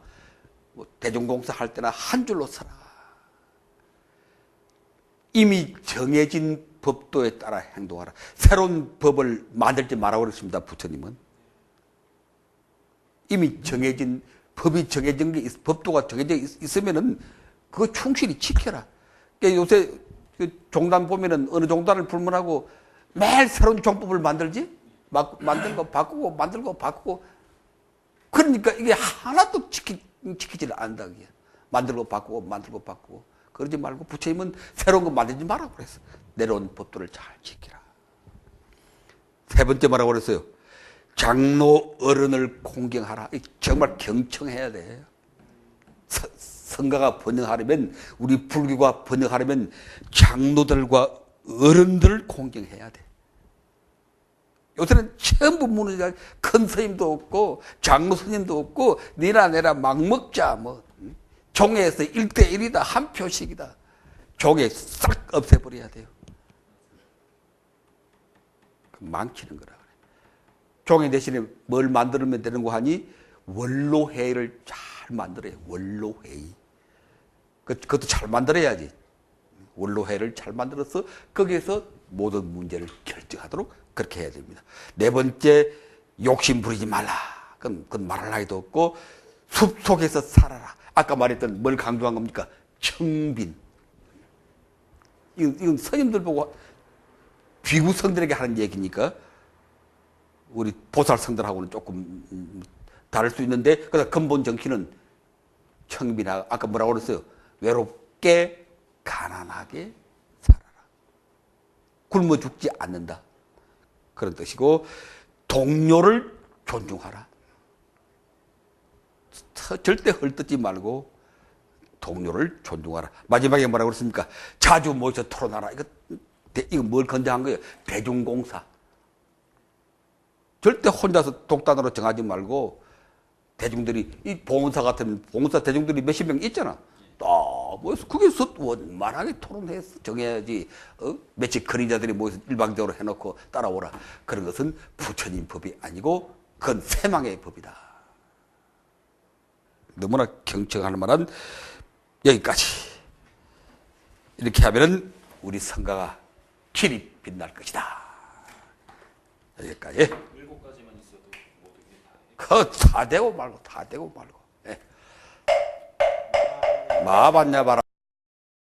뭐 대중공사 할 때나 한 줄로 서라. 이미 정해진 법도에 따라 행동하라. 새로운 법을 만들지 말라고 그랬습니다, 부처님은. 이미 정해진 법이 정해진 게 법도가 정해져 있으면은 그거 충실히 지켜라. 그러니까 요새 종단 보면은 어느 종단을 불문하고 매일 새로운 종법을 만들지? 만들고 바꾸고 만들고 바꾸고. 그러니까 이게 하나도 지키지를 않는다. 그게. 만들고 바꾸고 만들고 바꾸고. 그러지 말고 부처님은 새로운 거 만들지 말라고 그랬어. 내려온 법도를 잘 지키라. 세 번째 뭐라고 그랬어요? 장로 어른을 공경하라. 정말 경청해야 돼. 성가가 번영하려면, 우리 불교가 번영하려면 장로들과 어른들을 공경해야 돼. 요새는 전부 무너져. 큰 스님도 없고 장로 스님도 없고 니나 내라 막 먹자. 뭐 종에서 1대1이다. 한 표씩이다. 종에 싹 없애버려야 돼요. 망치는 거라 그래. 종의 대신에 뭘 만들면 되는 거 하니? 원로회의를 잘 만들어요. 원로회의. 그것도 잘 만들어야지. 원로회의를 잘 만들어서 거기에서 모든 문제를 결정하도록 그렇게 해야 됩니다. 네 번째, 욕심 부리지 말라. 그건 말할 나위도 없고 숲 속에서 살아라. 아까 말했던 뭘 강조한 겁니까? 청빈. 이건 스님들 보고 비구성들에게 하는 얘기니까 우리 보살성들하고는 조금 다를 수 있는데, 그래서 근본 정신은 청빈하고, 아까 뭐라고 그랬어요? 외롭게 가난하게 살아라. 굶어 죽지 않는다. 그런 뜻이고, 동료를 존중하라. 절대 헐뜯지 말고 동료를 존중하라. 마지막에 뭐라고 그랬습니까? 자주 모여서 토론하라. 이거 뭘 건장한 거예요? 대중공사. 절대 혼자서 독단으로 정하지 말고 대중들이, 이 봉사 같은 봉사 대중들이 몇십 명 있잖아. 딱 모여서 거기서 원만하게 토론해서 정해야지. 며칠 근위자들이 모여서 일방적으로 해놓고 따라오라. 그런 것은 부처님 법이 아니고 그건 세망의 법이다. 너무나 경청할 만한, 여기까지. 이렇게 하면은 우리 성가가 길이 빛날 것이다. 여기까지. 7가지만 있어도 모두 다 되고 말고, 다 되고 말고. 예. 마반야 바라.